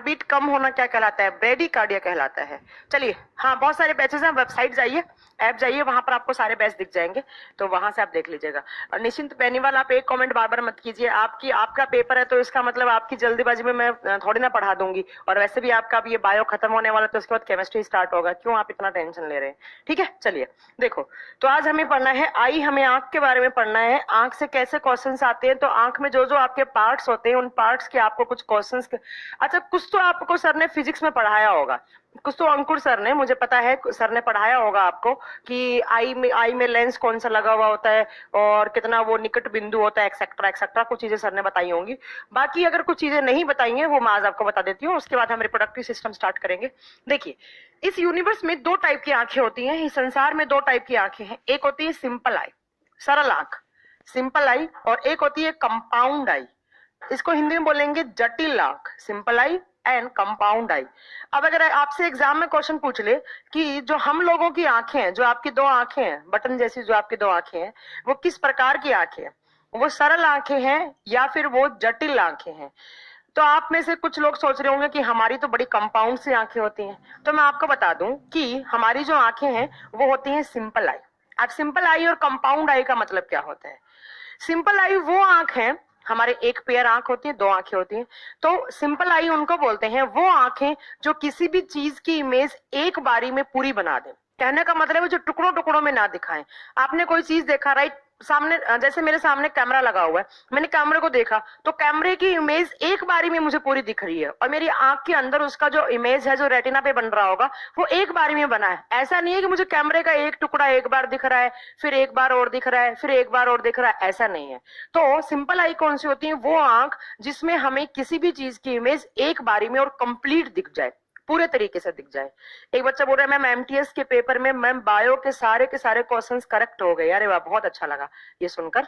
Beat कम होना क्या कहलाता है? ब्रेडिकार्डिया कहलाता है। चलिए, हाँ बहुत सारे बैचेस हैं, वेबसाइट जाइए, ऐप जाइए, वहां पर आपको सारे बैच दिख जाएंगे, तो वहां से आप देख लीजिएगा। निश्चिंत बेनीवाल, आप एक कमेंट बार बार मत कीजिए, आपका पेपर है तो इसका मतलब आपकी जल्दीबाजी में मैं थोड़ी ना पढ़ा दूंगी, और वैसे भी आपका अब ये बायो खत्म होने वाला तो उसके बाद केमिस्ट्री स्टार्ट होगा, क्यों आप इतना टेंशन ले रहे हैं? ठीक है, चलिए देखो, तो आज हमें पढ़ना है आई, हमें आंख के बारे में पढ़ना है। आंख से कैसे क्वेश्चंस आते हैं, तो आंख में जो जो आपके पार्ट्स होते हैं उन पार्ट्स के आपको कुछ क्वेश्चंस, अच्छा कुछ तो आपको सर ने फिजिक्स में पढ़ाया होगा, कुछ तो अंकुर सर ने, मुझे पता है सर ने पढ़ाया होगा आपको कि आई में लेंस कौन सा लगा हुआ होता है और कितना वो निकट बिंदु होता है, एक्सेट्रा एक्सेट्रा, कुछ चीजें सर ने बताई होंगी। बाकी अगर कुछ चीजें नहीं बताई हैं वो मैं आज आपको बता देती हूँ, उसके बाद हम रिप्रोडक्टिव सिस्टम स्टार्ट करेंगे। देखिए, इस यूनिवर्स में दो टाइप की आंखें होती हैं, इस संसार में दो टाइप की आंखें हैं। एक होती है सिंपल आई, सरल आंख, सिंपल आई, और एक होती है कंपाउंड आई, इसको हिंदी में बोलेंगे जटिल आंख, सिंपल आई एंड कंपाउंड आई। अब अगर आपसे एग्जाम में क्वेश्चन पूछ ले कि जो हम लोगों की आंखें हैं, जो आपकी दो आंखें हैं, बटन जैसी जो आपकी दो आंखें हैं, वो किस प्रकार की आंखें हैं, वो सरल आंखें हैं या फिर वो जटिल आंखें हैं? तो आप में से कुछ लोग सोच रहे होंगे कि हमारी तो बड़ी कंपाउंड सी आंखें होती हैं, तो मैं आपको बता दूं कि हमारी जो आंखें हैं वो होती हैं सिंपल आई। अब सिंपल आई और कंपाउंड आई का मतलब क्या होता है? सिंपल आई वो आंख है, हमारे एक पेयर आंख होती है, दो आंखें होती हैं, तो सिंपल आई उनको बोलते हैं वो आंखें जो किसी भी चीज की इमेज एक बारी में पूरी बना दे। कहने का मतलब है जो टुकड़ों टुकड़ों में ना दिखाएं। आपने कोई चीज देखा, राइट, सामने, जैसे मेरे सामने कैमरा लगा हुआ है, मैंने कैमरे को देखा तो कैमरे की इमेज एक बारी में मुझे पूरी दिख रही है, और मेरी आंख के अंदर उसका जो इमेज है, जो रेटिना पे बन रहा होगा, वो एक बारी में बना है। ऐसा नहीं है कि मुझे कैमरे का एक टुकड़ा एक बार दिख रहा है, फिर एक बार और दिख रहा है, फिर एक बार और दिख रहा है, ऐसा नहीं है। तो सिंपल आई कौन सी होती है? वो आंख जिसमें हमें किसी भी चीज की इमेज एक बारी में और कंप्लीट दिख जाए, पूरे तरीके से दिख जाए। एक बच्चा बोल रहा है मैम एमटीएस के पेपर में मैम बायो के सारे क्वेश्चंस करेक्ट हो गए। अरे वाह, बहुत अच्छा लगा ये सुनकर।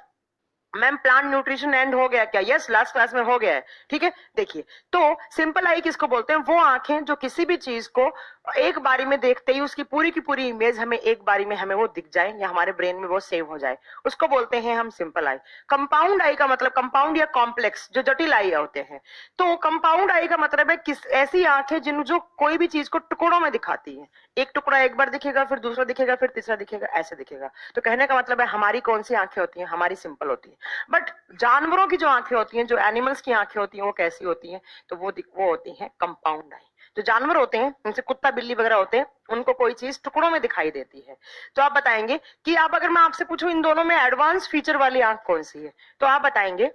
मैम प्लांट न्यूट्रिशन एंड हो गया क्या? यस, लास्ट क्लास में हो गया है। ठीक है, देखिए, तो सिंपल आई किसको बोलते हैं? वो आंखें जो किसी भी चीज को एक बारी में देखते ही उसकी पूरी की पूरी इमेज हमें एक बारी में हमें वो दिख जाए या हमारे ब्रेन में वो सेव हो जाए, उसको बोलते हैं हम सिंपल आई। कंपाउंड आई का मतलब, कंपाउंड या कॉम्प्लेक्स, जो जटिल आई होते हैं। तो कंपाउंड आई का मतलब है किस ऐसी आंखें जिन जो कोई भी चीज को टुकड़ों में दिखाती है, एक टुकड़ा एक बार दिखेगा, फिर दूसरा दिखेगा, फिर तीसरा दिखेगा, ऐसे दिखेगा। तो कहने का मतलब है हमारी कौन सी आंखें होती हैं? हमारी सिंपल होती है। बट जानवरों की जो आंखें होती हैं, जो एनिमल्स की आंखें होती हैं, वो कैसी होती हैं? तो वो होती हैं कंपाउंड आई। जो जानवर होते हैं, जैसे कुत्ता बिल्ली वगैरह होते हैं, उनको कोई चीज टुकड़ों में दिखाई देती है। तो आप बताएंगे कि आप, अगर मैं आपसे पूछूं इन दोनों में एडवांस फीचर वाली आंख कौन सी है, तो आप बताएंगे।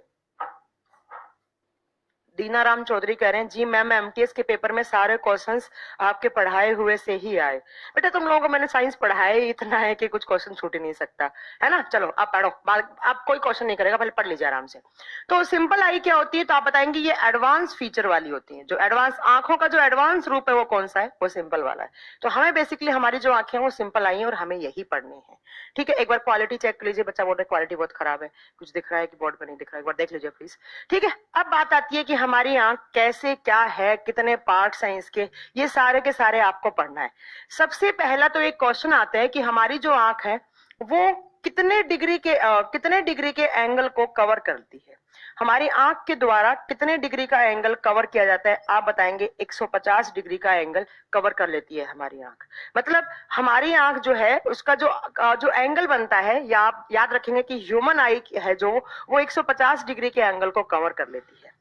दीनाराम चौधरी कह रहे हैं जी मैम एमटीएस के पेपर में सारे क्वेश्चंस आपके पढ़ाए हुए से ही आए। बेटा तुम लोगों को मैंने साइंस पढ़ाया ही इतना है कि कुछ क्वेश्चन छूट ही नहीं सकता है ना। चलो आप पढ़ो, आप कोई क्वेश्चन नहीं करेगा, पहले पढ़ लीजिए आराम से। तो सिंपल आई क्या होती है? तो आप बताएंगे ये एडवांस फीचर वाली होती है। जो एडवांस आंखों का जो एडवांस रूप है वो कौन सा है? वो सिंपल वाला है। तो हमें बेसिकली हमारी जो आंखें हैं वो सिंपल आई है और हमें यही पढ़नी है। ठीक है, एक बार क्वालिटी चेक कर लीजिए। बच्चा बोल रहा है क्वालिटी बहुत खराब है, कुछ दिख रहा है कि बोर्ड पर नहीं दिख रहा है, एक बार देख लीजिए प्लीज। ठीक है, अब बात आती है कि हमारी आंख कैसे, क्या है, कितने पार्ट्स हैं इसके, ये सारे के सारे आपको पढ़ना है। सबसे पहला तो एक क्वेश्चन आता है कि हमारी जो आंख है वो कितने डिग्री के एंगल को कवर करती है? हमारी आंख के द्वारा कितने डिग्री का एंगल कवर किया जाता है? आप बताएंगे 150 डिग्री का एंगल कवर कर लेती है हमारी आंख। मतलब हमारी आंख जो है उसका जो एंगल बनता है, या आप याद रखेंगे कि ह्यूमन आई है जो, वो 150 डिग्री के एंगल को कवर कर लेती है।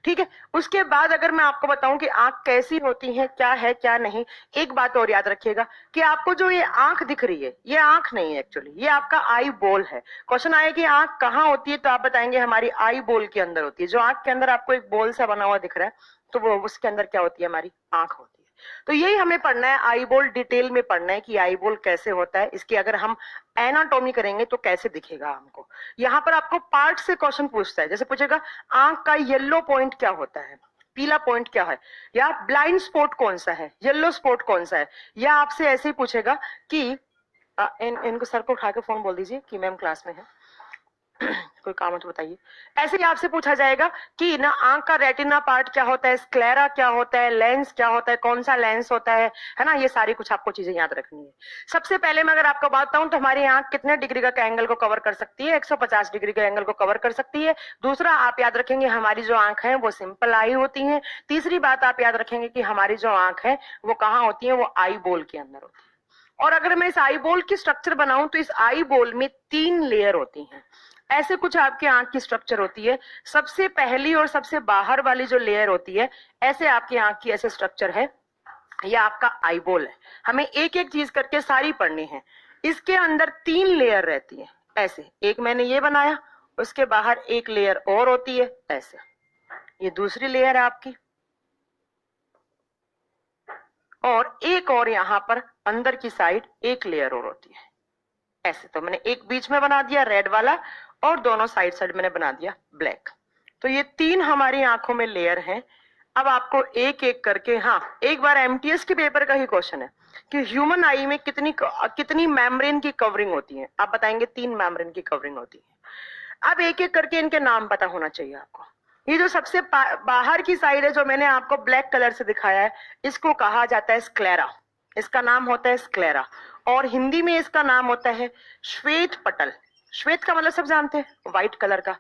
ठीक है, उसके बाद अगर मैं आपको बताऊं कि आंख कैसी होती है, क्या है क्या नहीं, एक बात और याद रखिएगा कि आपको जो ये आंख दिख रही है, ये आंख नहीं है एक्चुअली, ये आपका आई बॉल है। क्वेश्चन आए कि आंख कहाँ होती है, तो आप बताएंगे हमारी आई बॉल के अंदर होती है। जो आंख के अंदर आपको एक बॉल सा बना हुआ दिख रहा है, तो वो उसके अंदर क्या होती है? हमारी आंख होती है। तो यही हमें पढ़ना है, आई बॉल डिटेल में पढ़ना है कि आई बॉल कैसे होता है, इसकी अगर हम एनाटॉमी करेंगे तो कैसे दिखेगा हमको। यहाँ पर आपको पार्ट से क्वेश्चन पूछता है, जैसे पूछेगा आंख का येलो पॉइंट क्या होता है, पीला पॉइंट क्या है, या ब्लाइंड स्पॉट कौन सा है, येलो स्पॉट कौन सा है, या आपसे ऐसे ही पूछेगा कि इनको सर को उठा के फोन बोल दीजिए कि मैम क्लास में है। कोई काम है तो बताइए। ऐसे ही आपसे पूछा जाएगा कि ना आंख का रेटिना पार्ट क्या होता है, स्क्लेरा क्या होता है, लेंस क्या होता है, कौन सा लेंस होता है ना, ये सारी कुछ आपको चीजें याद रखनी है। सबसे पहले मैं अगर आपको बताऊं तो हमारी आंख कितने डिग्री का एंगल को कवर कर सकती है, 150 डिग्री के एंगल को कवर कर सकती है। दूसरा आप याद रखेंगे हमारी जो आंख है वो सिंपल आई होती है। तीसरी बात आप याद रखेंगे कि हमारी जो आंख है वो कहाँ होती है, वो आई बोल के अंदर होती है। और अगर मैं इस आई बोल की स्ट्रक्चर बनाऊं तो इस आई बोल में 3 लेयर होती हैं। ऐसे कुछ आपके आंख की स्ट्रक्चर होती है। सबसे पहली और सबसे बाहर वाली जो लेयर होती है, ऐसे आपकी आंख की ऐसे स्ट्रक्चर है, ये आपका आई बोल है। हमें एक एक चीज करके सारी पढ़नी है। इसके अंदर 3 लेयर रहती है। ऐसे एक मैंने ये बनाया, उसके बाहर एक लेयर और होती है ऐसे, ये दूसरी लेयर है आपकी, और एक और यहां पर अंदर की साइड एक लेयर और होती है ऐसे। तो मैंने एक बीच में बना दिया रेड वाला और दोनों साइड साइड मैंने बना दिया ब्लैक। तो ये 3 हमारी आंखों में लेयर हैं। अब आपको एक एक करके, हाँ एक बार एमटीएस के पेपर का ही क्वेश्चन है कि ह्यूमन आई में कितनी मेम्ब्रेन की कवरिंग होती है। आप बताएंगे 3 मेम्ब्रेन की कवरिंग होती है। अब एक एक करके इनके नाम पता होना चाहिए आपको। ये जो सबसे बाहर की साइड है जो मैंने आपको ब्लैक कलर से दिखाया है, इसको कहा जाता है स्क्लेरा। इसका नाम होता है स्क्लेरा, और हिंदी में इसका नाम होता है श्वेत पटल। श्वेत का मतलब सब जानते हैं, व्हाइट कलर का।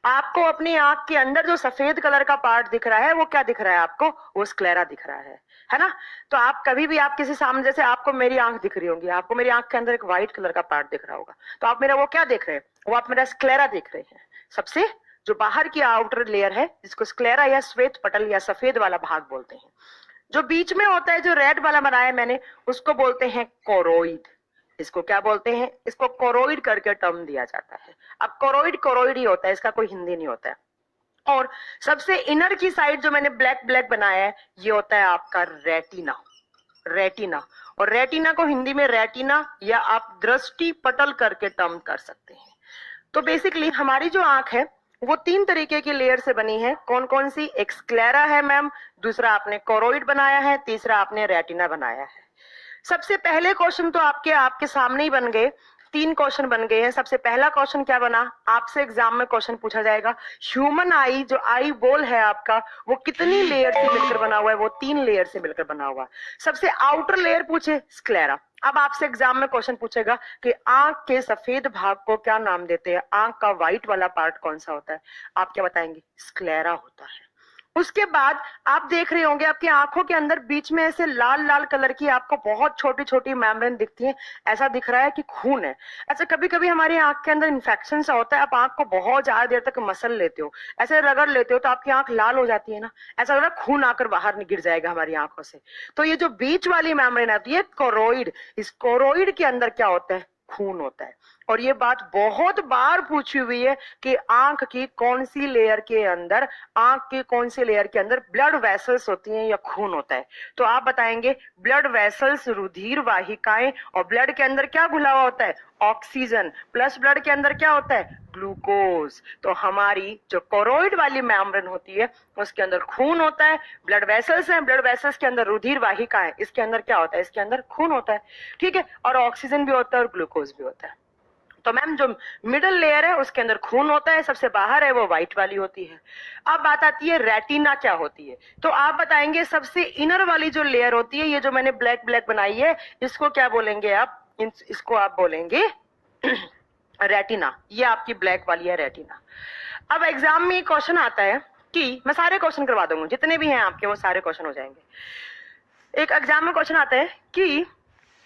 आपको अपनी आंख के अंदर जो सफेद कलर का पार्ट दिख रहा है वो क्या दिख रहा है आपको, वो स्क्लेरा दिख रहा है ना। तो आप कभी भी आप किसी सामने, जैसे आपको मेरी आंख दिख रही होगी, आपको मेरी आंख के अंदर एक व्हाइट कलर का पार्ट दिख रहा होगा, तो आप मेरा वो क्या देख रहे हैं, वो आप मेरा स्क्लेरा देख रहे हैं। सबसे जो बाहर की आउटर लेयर है जिसको स्क्लेरा या श्वेत पटल या सफेद वाला भाग बोलते हैं। जो बीच में होता है, जो रेड वाला बनाया मैंने, उसको बोलते हैं कोरोइड। इसको क्या बोलते हैं, इसको कोरोइड करके टर्म दिया जाता है। अब कोरोइड कोरोइड ही होता है, इसका कोई हिंदी नहीं होता है। और सबसे इनर की साइड जो मैंने ब्लैक ब्लैक बनाया है, ये होता है आपका रेटिना। रेटिना, और रेटिना को हिंदी में रेटिना या आप दृष्टि पटल करके टर्म कर सकते हैं। तो बेसिकली हमारी जो आंख है वो 3 तरीके की लेयर से बनी है। कौन कौन सी, एक स्क्लेरा है मैम, दूसरा आपने कोरोइड बनाया है, तीसरा आपने रेटिना बनाया है। सबसे पहले क्वेश्चन तो आपके सामने ही बन गए, 3 क्वेश्चन बन गए हैं। सबसे पहला क्वेश्चन क्या बना, आपसे एग्जाम में क्वेश्चन पूछा जाएगा, ह्यूमन आई जो आई बोल है आपका, वो कितनी लेयर से मिलकर बना हुआ है, वो 3 लेयर से मिलकर बना हुआ है। सबसे आउटर लेयर पूछे स्क्लेरा। अब आपसे एग्जाम में क्वेश्चन पूछेगा कि आंख के सफेद भाग को क्या नाम देते हैं, आंख का व्हाइट वाला पार्ट कौन सा होता है, आप क्या बताएंगे, स्क्लेरा होता है। उसके बाद आप देख रहे होंगे आपकी आंखों के अंदर बीच में ऐसे लाल लाल कलर की आपको बहुत छोटी छोटी मेम्ब्रेन दिखती है, ऐसा दिख रहा है कि खून है। अच्छा कभी कभी हमारी आंख के अंदर इन्फेक्शन सा होता है, आप आंख को बहुत ज्यादा देर तक मसल लेते हो, ऐसे रगड़ लेते हो, तो आपकी आंख लाल हो जाती है ना, ऐसा लग रहा है खून आकर बाहर गिर जाएगा हमारी आंखों से। तो ये जो बीच वाली मेम्ब्रेन आती है कोरोइड, इस कोरोइड के अंदर क्या होता है, खून होता है। और ये बात बहुत बार पूछी हुई है कि आंख की कौन सी लेयर के अंदर, आंख की कौन सी लेयर के अंदर ब्लड वेसल्स होती हैं या खून होता है। तो आप बताएंगे ब्लड वेसल्स, रुधिर वाहिकाएं, और ब्लड के अंदर क्या घुला हुआ होता है, ऑक्सीजन, प्लस ब्लड के अंदर क्या होता है, ग्लूकोज। तो हमारी जो कोरोइड वाली मेम्ब्रेन होती है उसके अंदर खून होता है, ब्लड वेसल्स हैं, ब्लड वेसल्स के अंदर रुधिर वाहिकाएं, इसके अंदर क्या होता है, इसके अंदर खून होता है, ठीक है, और ऑक्सीजन भी होता है और ग्लूकोज भी होता है। तो मैम जो मिडिल लेयर है उसके अंदर खून होता है, सबसे बाहर है वो व्हाइट वाली होती है। अब बात आती है रेटिना क्या होती है, तो आप बताएंगे सबसे इनर वाली जो लेयर होती है, ये जो मैंने ब्लैक ब्लैक बनाई है, इसको क्या बोलेंगे आप, इसको आप बोलेंगे रेटिना। ये आपकी ब्लैक वाली है रेटिना। अब एग्जाम में क्वेश्चन आता है कि, मैं सारे क्वेश्चन करवा दूंगा जितने भी हैं आपके, वो सारे क्वेश्चन हो जाएंगे। एक एग्जाम में क्वेश्चन आता है कि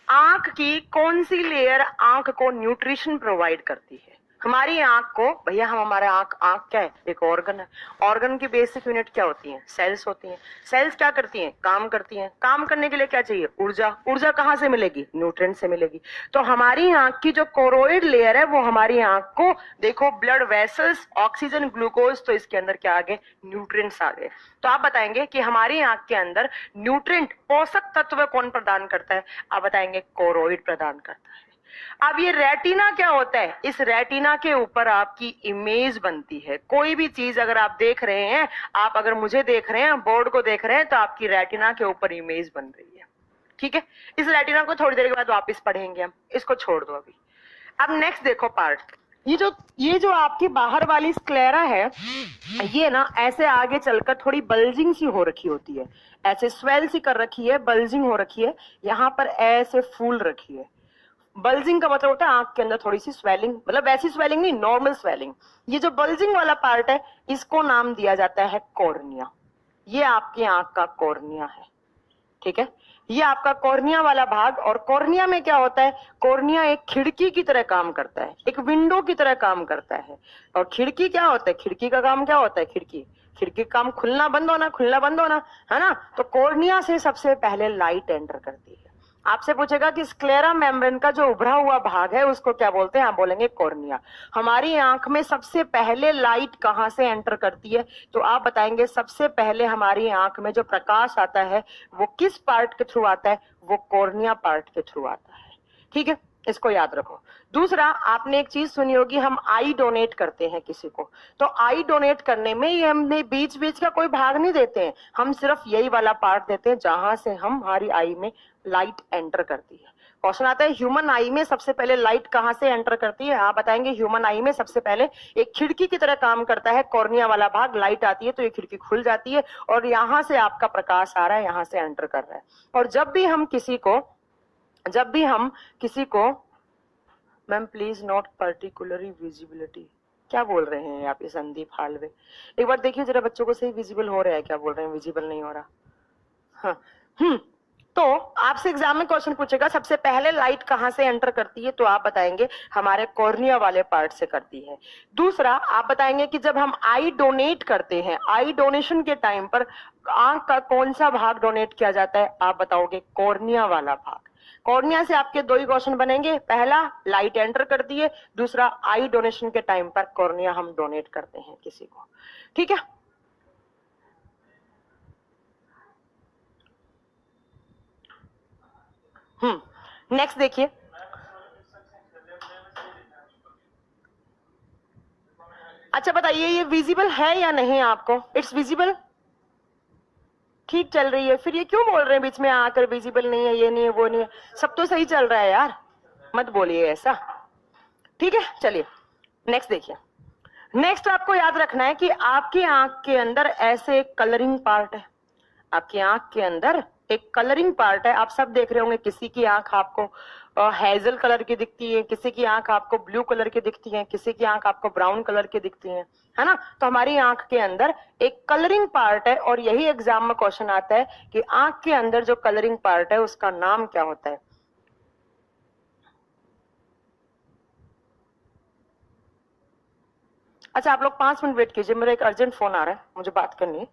आंख की कौन सी लेयर आंख को न्यूट्रिशन प्रोवाइड करती है। हमारी आंख को, भैया हम हमारा आंख क्या है, एक ऑर्गन है। ऑर्गन की बेसिक यूनिट क्या होती है, सेल्स होती हैं। सेल्स क्या करती हैं, काम करती हैं। काम करने के लिए क्या चाहिए, ऊर्जा। ऊर्जा कहाँ से मिलेगी, न्यूट्रिएंट से मिलेगी। तो हमारी आंख की जो कोरोइड लेयर है वो हमारी आंख को, देखो ब्लड वेसल्स, ऑक्सीजन, ग्लूकोज, तो इसके अंदर क्या आ गए, न्यूट्रिएंट्स आ गए। तो आप बताएंगे कि हमारी आंख के अंदर न्यूट्रिएंट, पोषक तत्व कौन प्रदान करता है, आप बताएंगे कोरोइड प्रदान करता है। अब ये रेटिना क्या होता है, इस रेटिना के ऊपर आपकी इमेज बनती है। कोई भी चीज अगर आप देख रहे हैं, आप अगर मुझे देख रहे हैं, बोर्ड को देख रहे हैं, तो आपकी रेटिना के ऊपर इमेज बन रही है, ठीक है। इस रेटिना को थोड़ी देर के बाद वापस पढ़ेंगे हम, इसको छोड़ दो अभी। अब नेक्स्ट देखो पार्ट, ये जो आपकी बाहर वाली स्क्लेरा है, ये ना ऐसे आगे चलकर थोड़ी बल्जिंग सी हो रखी होती है, ऐसे स्वेल सी कर रखी है, बल्जिंग हो रखी है, यहाँ पर ऐसे फूल रखी है। बल्जिंग का मतलब होता है आंख के अंदर थोड़ी सी स्वेलिंग, मतलब वैसी स्वेलिंग नहीं, नॉर्मल स्वेलिंग। ये जो बल्जिंग वाला पार्ट है, इसको नाम दिया जाता है कॉर्निया। ये आपकी आंख का कॉर्निया है, ठीक है। ये आपका कॉर्निया वाला भाग, और कॉर्निया में क्या होता है, कॉर्निया एक खिड़की की तरह काम करता है, एक विंडो की तरह काम करता है। और खिड़की क्या होता है, खिड़की का काम क्या होता है, खिड़की का काम खुलना बंद होना, खुलना बंद होना, है ना। तो कॉर्निया से सबसे पहले लाइट एंटर करती है। आपसे पूछेगा कि स्क्लेरा मेम्ब्रेन का जो उभरा हुआ भाग है उसको क्या बोलते हैं, आप बोलेंगे कॉर्निया। हमारी आंख में सबसे पहले लाइट कहां से एंटर करती है, तो आप बताएंगे सबसे पहले हमारी आंख में जो प्रकाश आता है वो किस पार्ट के थ्रू आता है, वो कॉर्निया पार्ट के थ्रू आता है, ठीक है। इसको याद रखो। दूसरा, आपने एक चीज सुनी होगी, हम आई डोनेट करते हैं किसी को, तो आई डोनेट करने में ये हमने बीच बीच का कोई भाग नहीं देते हैं, हम सिर्फ यही वाला पार्ट देते हैं जहां से हमारी आई में लाइट एंटर करती है। क्वेश्चन आता है ह्यूमन आई में सबसे पहले लाइट कहां से एंटर करती है, आप बताएंगे ह्यूमन आई में सबसे पहले एक खिड़की की तरह काम करता है, कॉर्निया वाला भाग, लाइट आती है तो ये खिड़की खुल जाती है और यहां से आपका प्रकाश आ रहा है, यहां से एंटर कर रहा है। और जब भी हम किसी को ma'am please not particularly visibility, क्या बोल रहे हैं आप ये संदीप हालवे, एक बार देखिए जरा बच्चों को सही विजिबल हो रहा है, क्या बोल रहे हैं विजिबल नहीं हो रहा। हाँ, तो आपसे एग्जाम में क्वेश्चन पूछेगा सबसे पहले लाइट कहां से एंटर करती है, तो आप बताएंगे हमारे कॉर्निया वाले पार्ट से करती है। दूसरा, आप बताएंगे कि जब हम आई डोनेट करते हैं, आई डोनेशन के टाइम पर आंख का कौन सा भाग डोनेट किया जाता है, आप बताओगे कॉर्निया वाला भाग। कॉर्निया से आपके दो ही क्वेश्चन बनेंगे, पहला लाइट एंटर करती है, दूसरा आई डोनेशन के टाइम पर कॉर्निया हम डोनेट करते हैं किसी को, ठीक है। नेक्स्ट देखिए, अच्छा बताइए ये विजिबल है या नहीं आपको, इट्स विजिबल, ठीक चल रही है, फिर ये क्यों बोल रहे हैं बीच में आकर विजिबल नहीं है, ये नहीं है, वो नहीं है, सब तो सही चल रहा है यार, मत बोलिए ऐसा, ठीक है। चलिए नेक्स्ट देखिए। नेक्स्ट आपको याद रखना है कि आपकी आंख के अंदर ऐसे एक कलरिंग पार्ट है, आपकी आंख के अंदर एक कलरिंग पार्ट है। आप सब देख रहे होंगे, किसी की आंख आपको हेजल कलर की दिखती है, किसी की आंख आपको ब्लू कलर की दिखती है, किसी की आंख आपको ब्राउन कलर की दिखती है ना। तो हमारी आंख के अंदर एक कलरिंग पार्ट है, और यही एग्जाम में क्वेश्चन आता है कि आंख के अंदर जो कलरिंग पार्ट है उसका नाम क्या होता है। अच्छा, आप लोग 5 मिनट वेट कीजिए, मेरा एक अर्जेंट फोन आ रहा है, मुझे बात करनी है।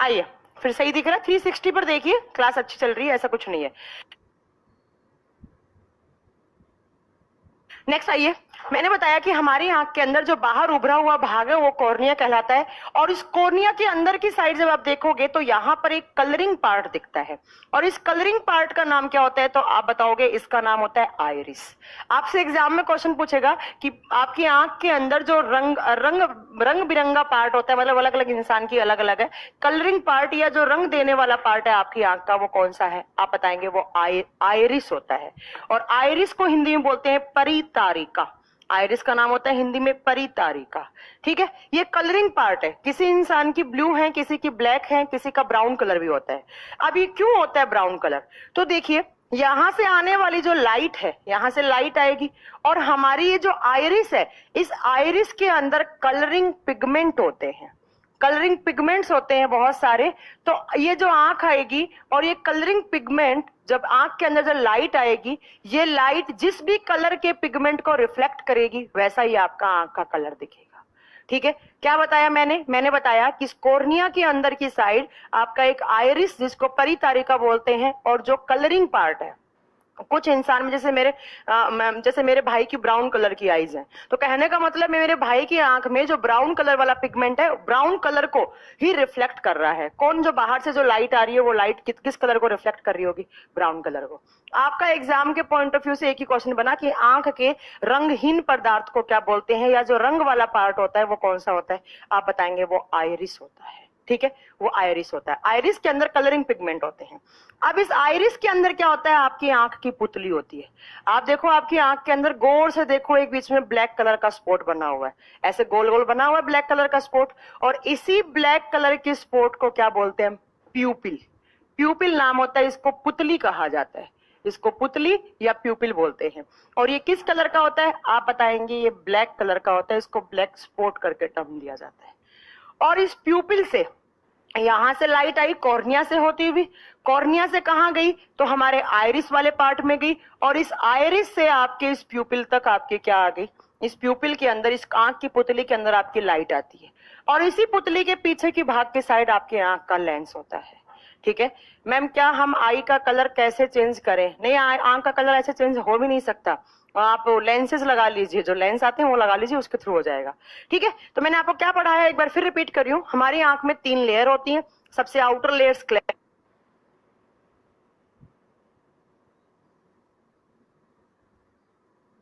आइए, फिर सही दिख रहा है, 360 पर देखिए, क्लास अच्छी चल रही है, ऐसा कुछ नहीं है। नेक्स्ट आइए, मैंने बताया कि हमारी आंख के अंदर जो बाहर उभरा हुआ भाग है वो कॉर्निया कहलाता है, और इस कॉर्निया के अंदर की साइड जब आप देखोगे तो यहाँ पर एक कलरिंग पार्ट दिखता है, और इस कलरिंग पार्ट का नाम क्या होता है, तो आप बताओगे इसका नाम होता है आइरिस। आपसे एग्जाम में क्वेश्चन पूछेगा कि आपकी आंख के अंदर जो रंग बिरंगा पार्ट होता है, मतलब अलग अलग इंसान की अलग अलग है, कलरिंग पार्ट या जो रंग देने वाला पार्ट है आपकी आंख का, वो कौन सा है, आप बताएंगे वो आइरिस होता है। और आइरिस को हिंदी में बोलते हैं परितारिका, आइरिस का नाम होता है हिंदी में परितारिका, ठीक है। ये कलरिंग पार्ट है, किसी इंसान की ब्लू है, किसी की ब्लैक है, किसी का ब्राउन कलर भी होता है। अब ये क्यों होता है ब्राउन कलर, तो देखिए यहां से आने वाली जो लाइट है, यहां से लाइट आएगी, और हमारी ये जो आइरिस है, इस आइरिस के अंदर कलरिंग पिगमेंट होते हैं, कलरिंग पिगमेंट्स होते हैं बहुत सारे। तो ये जो आंख आएगी और ये कलरिंग पिगमेंट, जब आंख के अंदर जो लाइट आएगी, ये लाइट जिस भी कलर के पिगमेंट को रिफ्लेक्ट करेगी, वैसा ही आपका आंख का कलर दिखेगा, ठीक है। क्या बताया मैंने बताया कि कॉर्निया के अंदर की साइड आपका एक आइरिस, जिसको परितारिका बोलते हैं, और जो कलरिंग पार्ट है, कुछ इंसान में जैसे मेरे भाई की ब्राउन कलर की आईज है, तो कहने का मतलब मेरे भाई की आंख में जो ब्राउन कलर वाला पिगमेंट है, ब्राउन कलर को ही रिफ्लेक्ट कर रहा है। कौन, जो बाहर से जो लाइट आ रही है, वो लाइट किस कलर को रिफ्लेक्ट कर रही होगी, ब्राउन कलर को। आपका एग्जाम के पॉइंट ऑफ व्यू से एक ही क्वेश्चन बना कि आंख के रंगहीन पदार्थ को क्या बोलते हैं, या जो रंग वाला पार्ट होता है वो कौन सा होता है, आप बताएंगे वो आइरिस होता है, ठीक है, वो आइरिस होता है। आइरिस के अंदर कलरिंग पिगमेंट होते हैं। अब इस आइरिस के अंदर क्या होता है, आपकी आंख की पुतली होती है। आप देखो आपकी आंख के अंदर गौर से देखो, एक बीच में ब्लैक कलर का स्पॉट बना हुआ है, ऐसे गोल गोल बना हुआ है ब्लैक कलर का स्पॉट, और इसी ब्लैक कलर के स्पॉट को क्या बोलते हैं, प्यूपिल। प्यूपिल नाम होता है, इसको पुतली कहा जाता है, इसको पुतली या प्यूपिल बोलते हैं। और ये किस कलर का होता है आप बताएंगे, ये ब्लैक कलर का होता है, इसको ब्लैक स्पॉट करके टर्म दिया जाता है। और इस प्यूपिल से यहां से लाइट आई कॉर्निया से होती हुई, कॉर्निया से कहां गई, तो हमारे आइरिस वाले पार्ट में गई, और इस आइरिस से आपके इस प्यूपिल तक आपके क्या आ गई, इस प्यूपिल के अंदर, इस आंख की पुतली के अंदर आपकी लाइट आती है। और इसी पुतली के पीछे की भाग के साइड आपके आंख का लेंस होता है। ठीक है मैम, क्या हम आई का कलर कैसे चेंज करें? नहीं, आंख का कलर ऐसे चेंज हो भी नहीं सकता, आप लेंसेज लगा लीजिए, जो लेंस आते हैं वो लगा लीजिए, उसके थ्रू हो जाएगा। ठीक है, तो मैंने आपको क्या पढ़ाया एक बार फिर रिपीट कर रही हूँ। हमारी आंख में 3 लेयर होती हैं। सबसे आउटर लेयर स्क्लेरा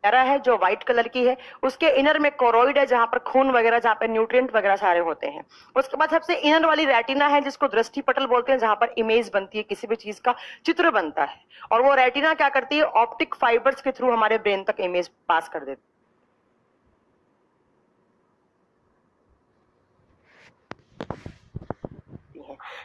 है जो व्हाइट कलर की है, उसके इनर में कोरोइड है जहां पर खून वगैरह, जहां पर न्यूट्रिएंट वगैरह सारे होते हैं। उसके बाद सबसे इनर वाली रेटिना है जिसको दृष्टि पटल बोलते हैं, जहां पर इमेज बनती है, किसी भी चीज का चित्र बनता है, और वो रेटिना क्या करती है, ऑप्टिक फाइबर्स के थ्रू हमारे ब्रेन तक इमेज पास कर देती है।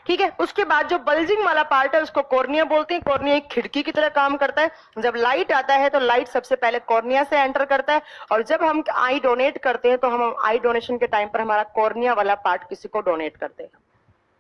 ठीक है, उसके बाद जो बल्जिंग वाला पार्ट है उसको कॉर्निया बोलते हैं। कॉर्निया एक खिड़की की तरह काम करता है। जब लाइट आता है तो लाइट सबसे पहले कॉर्निया से एंटर करता है, और जब हम आई डोनेट करते हैं तो हम आई डोनेशन के टाइम पर हमारा कॉर्निया वाला पार्ट किसी को डोनेट करते हैं।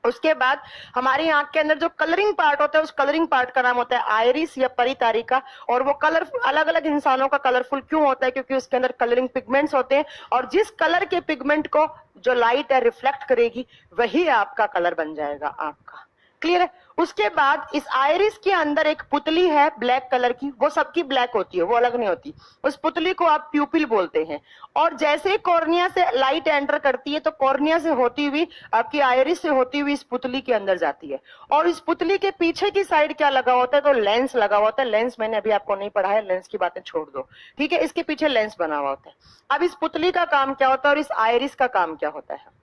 उसके बाद हमारी आंख के अंदर जो कलरिंग पार्ट होता है, उस कलरिंग पार्ट का नाम होता है आइरिस या परितारिका। और वो कलर अलग अलग इंसानों का कलरफुल क्यों होता है, क्योंकि उसके अंदर कलरिंग पिगमेंट्स होते हैं, और जिस कलर के पिगमेंट को जो लाइट है रिफ्लेक्ट करेगी वही आपका कलर बन जाएगा आंख का। क्लियर है? उसके बाद इस आइरिस के अंदर एक पुतली है ब्लैक कलर की, वो सबकी ब्लैक होती है, वो अलग नहीं होती। उस पुतली को आप प्यूपिल बोलते हैं। और जैसे कॉर्निया से लाइट एंटर करती है तो कॉर्निया से होती हुई आपकी आइरिस से होती हुई इस पुतली के अंदर जाती है, और इस पुतली के पीछे की साइड क्या लगा होता है, तो लेंस लगा होता है। लेंस मैंने अभी आपको नहीं पढ़ाया, लेंस की बातें छोड़ दो। ठीक है, इसके पीछे लेंस बना हुआ होता है। अब इस पुतली का काम क्या होता है और इस आइरिस का काम क्या होता है?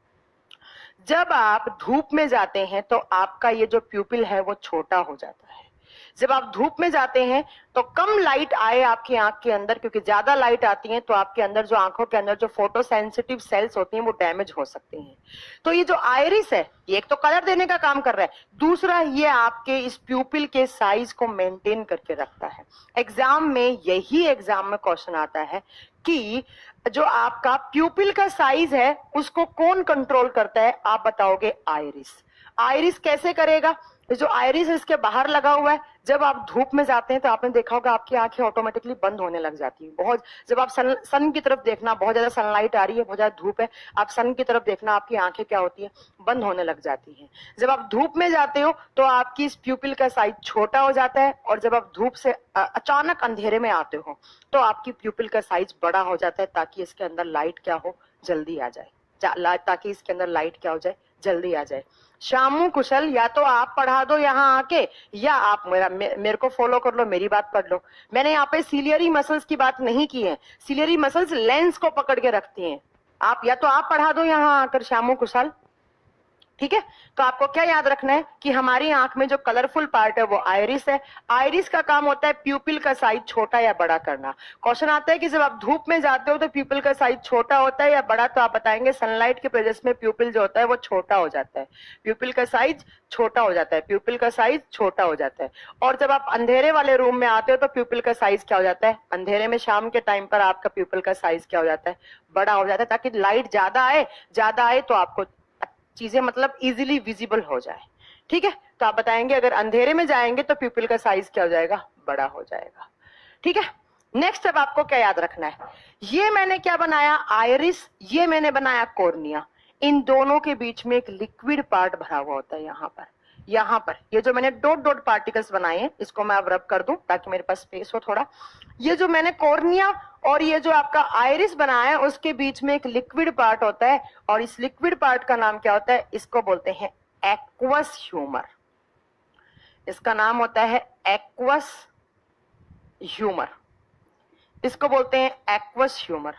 जब आप धूप में जाते हैं तो आपका ये जो प्यूपिल है वो छोटा हो जाता है। जब आप धूप में जाते हैं तो कम लाइट आए आपकी आंख के अंदर, क्योंकि ज्यादा लाइट आती है तो आपके अंदर जो आंखों के अंदर जो फोटो सेंसिटिव सेल्स होती हैं वो डैमेज हो सकते हैं। तो ये जो आइरिस है ये एक तो कलर देने का काम कर रहा है, दूसरा ये आपके इस प्यूपिल के साइज को मेंटेन करके रखता है। एग्जाम में यही एग्जाम में क्वेश्चन आता है कि जो आपका प्यूपिल का साइज है उसको कौन कंट्रोल करता है, आप बताओगे आइरिस। आइरिस कैसे करेगा? जो आइरिस इसके बाहर लगा हुआ है, जब आप धूप में जाते हैं तो आपने देखा होगा आपकी आंखें ऑटोमेटिकली बंद होने लग जाती है। बहुत जब आप सन की तरफ देखना, बहुत ज्यादा सनलाइट आ रही है, बहुत ज्यादा धूप है, आप सन की तरफ देखना, आपकी आंखें क्या होती है, बंद होने लग जाती हैं। जब आप धूप में जाते हो तो आपकी इस प्यूपिल का साइज छोटा हो जाता है, और जब आप धूप से अचानक अंधेरे में आते हो तो आपकी प्यूपिल का साइज बड़ा हो जाता है, ताकि इसके अंदर लाइट क्या हो, जल्दी आ जाए, ताकि इसके अंदर लाइट क्या हो जाए, जल्दी आ जाए। शामू कुशल, या तो आप पढ़ा दो यहाँ आके, या आप मेरे को फॉलो कर लो, मेरी बात पढ़ लो। मैंने यहाँ पे सिलियरी मसल्स की बात नहीं की है। सिलियरी मसल्स लेंस को पकड़ के रखती हैं। आप या तो आप पढ़ा दो यहाँ आकर शामू कुशल। ठीक है, तो आपको क्या याद रखना है कि हमारी आंख में जो कलरफुल पार्ट है वो आइरिस है। आइरिस का काम होता है प्यूपिल का साइज छोटा या बड़ा करना। क्वेश्चन आता है कि जब आप धूप में जाते हो तो प्यूपिल का साइज छोटा होता है या बड़ा, तो आप बताएंगे सनलाइट के प्रेजेंस में प्यूपिल जो होता है वो छोटा हो जाता है। प्यूपिल का साइज छोटा हो जाता है, प्यूपिल का साइज छोटा हो जाता है। और जब आप अंधेरे वाले रूम में आते हो तो प्यूपिल का साइज क्या हो जाता है, अंधेरे में शाम के टाइम पर आपका प्यूपिल का साइज क्या हो जाता है, बड़ा हो जाता है, ताकि लाइट ज्यादा आए तो आपको चीजें मतलब इजीली विजिबल हो जाए। ठीक है, तो आप बताएंगे अगर अंधेरे में जाएंगे तो प्यूपिल का साइज क्या हो जाएगा, बड़ा हो जाएगा। ठीक है, नेक्स्ट अब आपको क्या याद रखना है, ये मैंने क्या बनाया, आइरिस, ये मैंने बनाया कॉर्निया। इन दोनों के बीच में एक लिक्विड पार्ट भरा हुआ होता है। यहाँ पर ये जो मैंने डॉट डॉट पार्टिकल्स बनाए हैं, इसको मैं अब रब कर दूं ताकि मेरे पास स्पेस हो थोड़ा। ये जो मैंने कॉर्निया और ये जो आपका आइरिस बनाया है उसके बीच में एक लिक्विड पार्ट होता है, और इस लिक्विड पार्ट का नाम क्या होता है, इसको बोलते हैं एक्वस ह्यूमर। इसका नाम होता है एक्वस ह्यूमर, इसको बोलते हैं एक्वस ह्यूमर,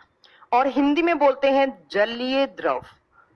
और हिंदी में बोलते हैं जलीय द्रव।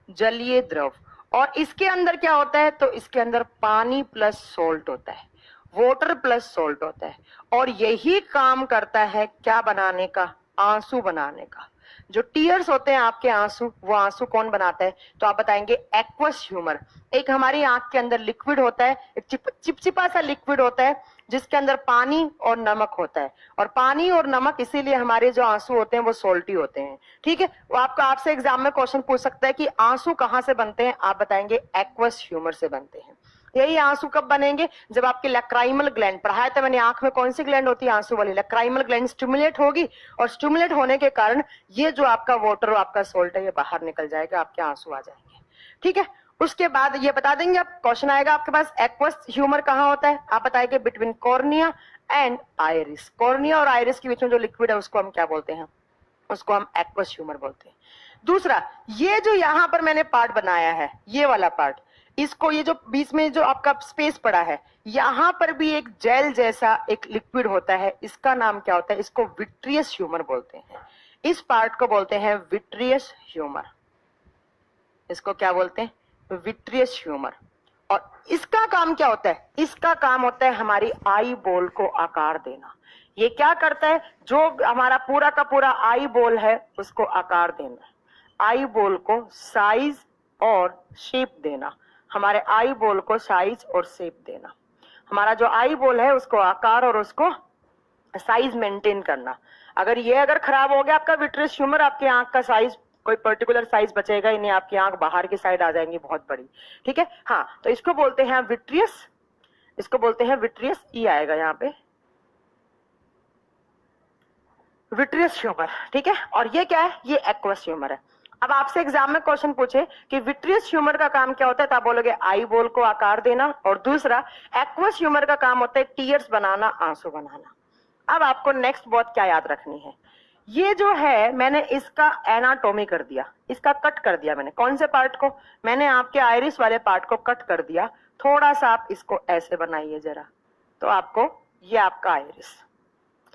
जलीय द्रव। और इसके अंदर क्या होता है, तो इसके अंदर पानी प्लस सोल्ट होता है, वाटर प्लस सोल्ट होता है, और यही काम करता है क्या बनाने का, आंसू बनाने का। जो टीयर्स होते हैं आपके आंसू, वो आंसू कौन बनाता है, तो आप बताएंगे एक्वस ह्यूमर। एक हमारी आंख के अंदर लिक्विड होता है, एक चिपचिपा सा लिक्विड होता है जिसके अंदर पानी और नमक होता है, और पानी और नमक इसीलिए हमारे जो आंसू होते हैं वो सोल्टी होते हैं। ठीक है, वो आपसे एग्जाम में क्वेश्चन पूछ सकता है कि आंसू कहां से बनते हैं, आप बताएंगे एक्वस ह्यूमर से बनते हैं। यही आंसू कब बनेंगे, जब आपकी लैक्राइमल ग्लैंड, पढ़ाया था मैंने, आंख में कौन सी ग्लैंड होती है, आंसू वाली, लैक्राइमल ग्लैंड स्टिमुलेट होगी, और स्टिमुलेट होने के कारण ये जो आपका वाटर और आपका सोल्ट है ये बाहर निकल जाएगा, आपके आंसू आ जाएंगे। ठीक है, उसके बाद ये बता देंगे आप, क्वेश्चन आएगा आपके पास एक्वस ह्यूमर कहां होता है, आप बताएंगे between cornea and iris. Cornea और आइरिस के बीच में जो लिक्विड है उसको हम क्या बोलते हैं, उसको हम एक्वस ह्यूमर बोलते हैं। दूसरा, ये जो यहां पर मैंने पार्ट बनाया है, ये वाला पार्ट, इसको, ये जो बीच में जो आपका स्पेस पड़ा है, यहां पर भी एक जेल जैसा एक लिक्विड होता है, इसका नाम क्या होता है, इसको विट्रियस ह्यूमर बोलते हैं। इस पार्ट को बोलते हैं विट्रियस ह्यूमर, इसको क्या बोलते हैं, विट्रियस ह्यूमर। और इसका काम क्या होता है, इसका काम होता है हमारी आई बॉल को आकार देना। ये क्या करता है, जो हमारा पूरा का पूरा आई बॉल है उसको आकार देना, आई बॉल को साइज और शेप देना, हमारे आई बॉल को साइज और शेप देना, हमारा जो आई बॉल है उसको आकार और उसको साइज मेंटेन करना। अगर खराब हो गया आपका विट्रियस ह्यूमर, आपकी आंख का साइज, कोई पर्टिकुलर साइज बचेगा ही नहीं, आपकी आंख बाहर की साइड आ जाएंगी बहुत बड़ी। ठीक है, हाँ, तो इसको बोलते हैं विट्रियस, इसको बोलते हैं विट्रियस, ई आएगा यहाँ पे, विट्रियस ह्यूमर। ठीक है, और ये क्या है, ये एक्वस ह्यूमर है। अब आपसे एग्जाम में क्वेश्चन पूछे कि विट्रियस ह्यूमर का काम क्या होता है, तो आप बोलोगे आई बॉल को आकार देना, और दूसरा एक्वस ह्यूमर का काम होता है टीयर्स बनाना, आंसू बनाना। अब आपको नेक्स्ट बात क्या याद रखनी है, ये जो है मैंने इसका एनाटॉमी कर दिया, इसका कट कर दिया मैंने, कौन से पार्ट को, मैंने आपके आइरिस वाले पार्ट को कट कर दिया, थोड़ा सा आप इसको ऐसे बनाइए जरा, तो आपको ये आपका आइरिस,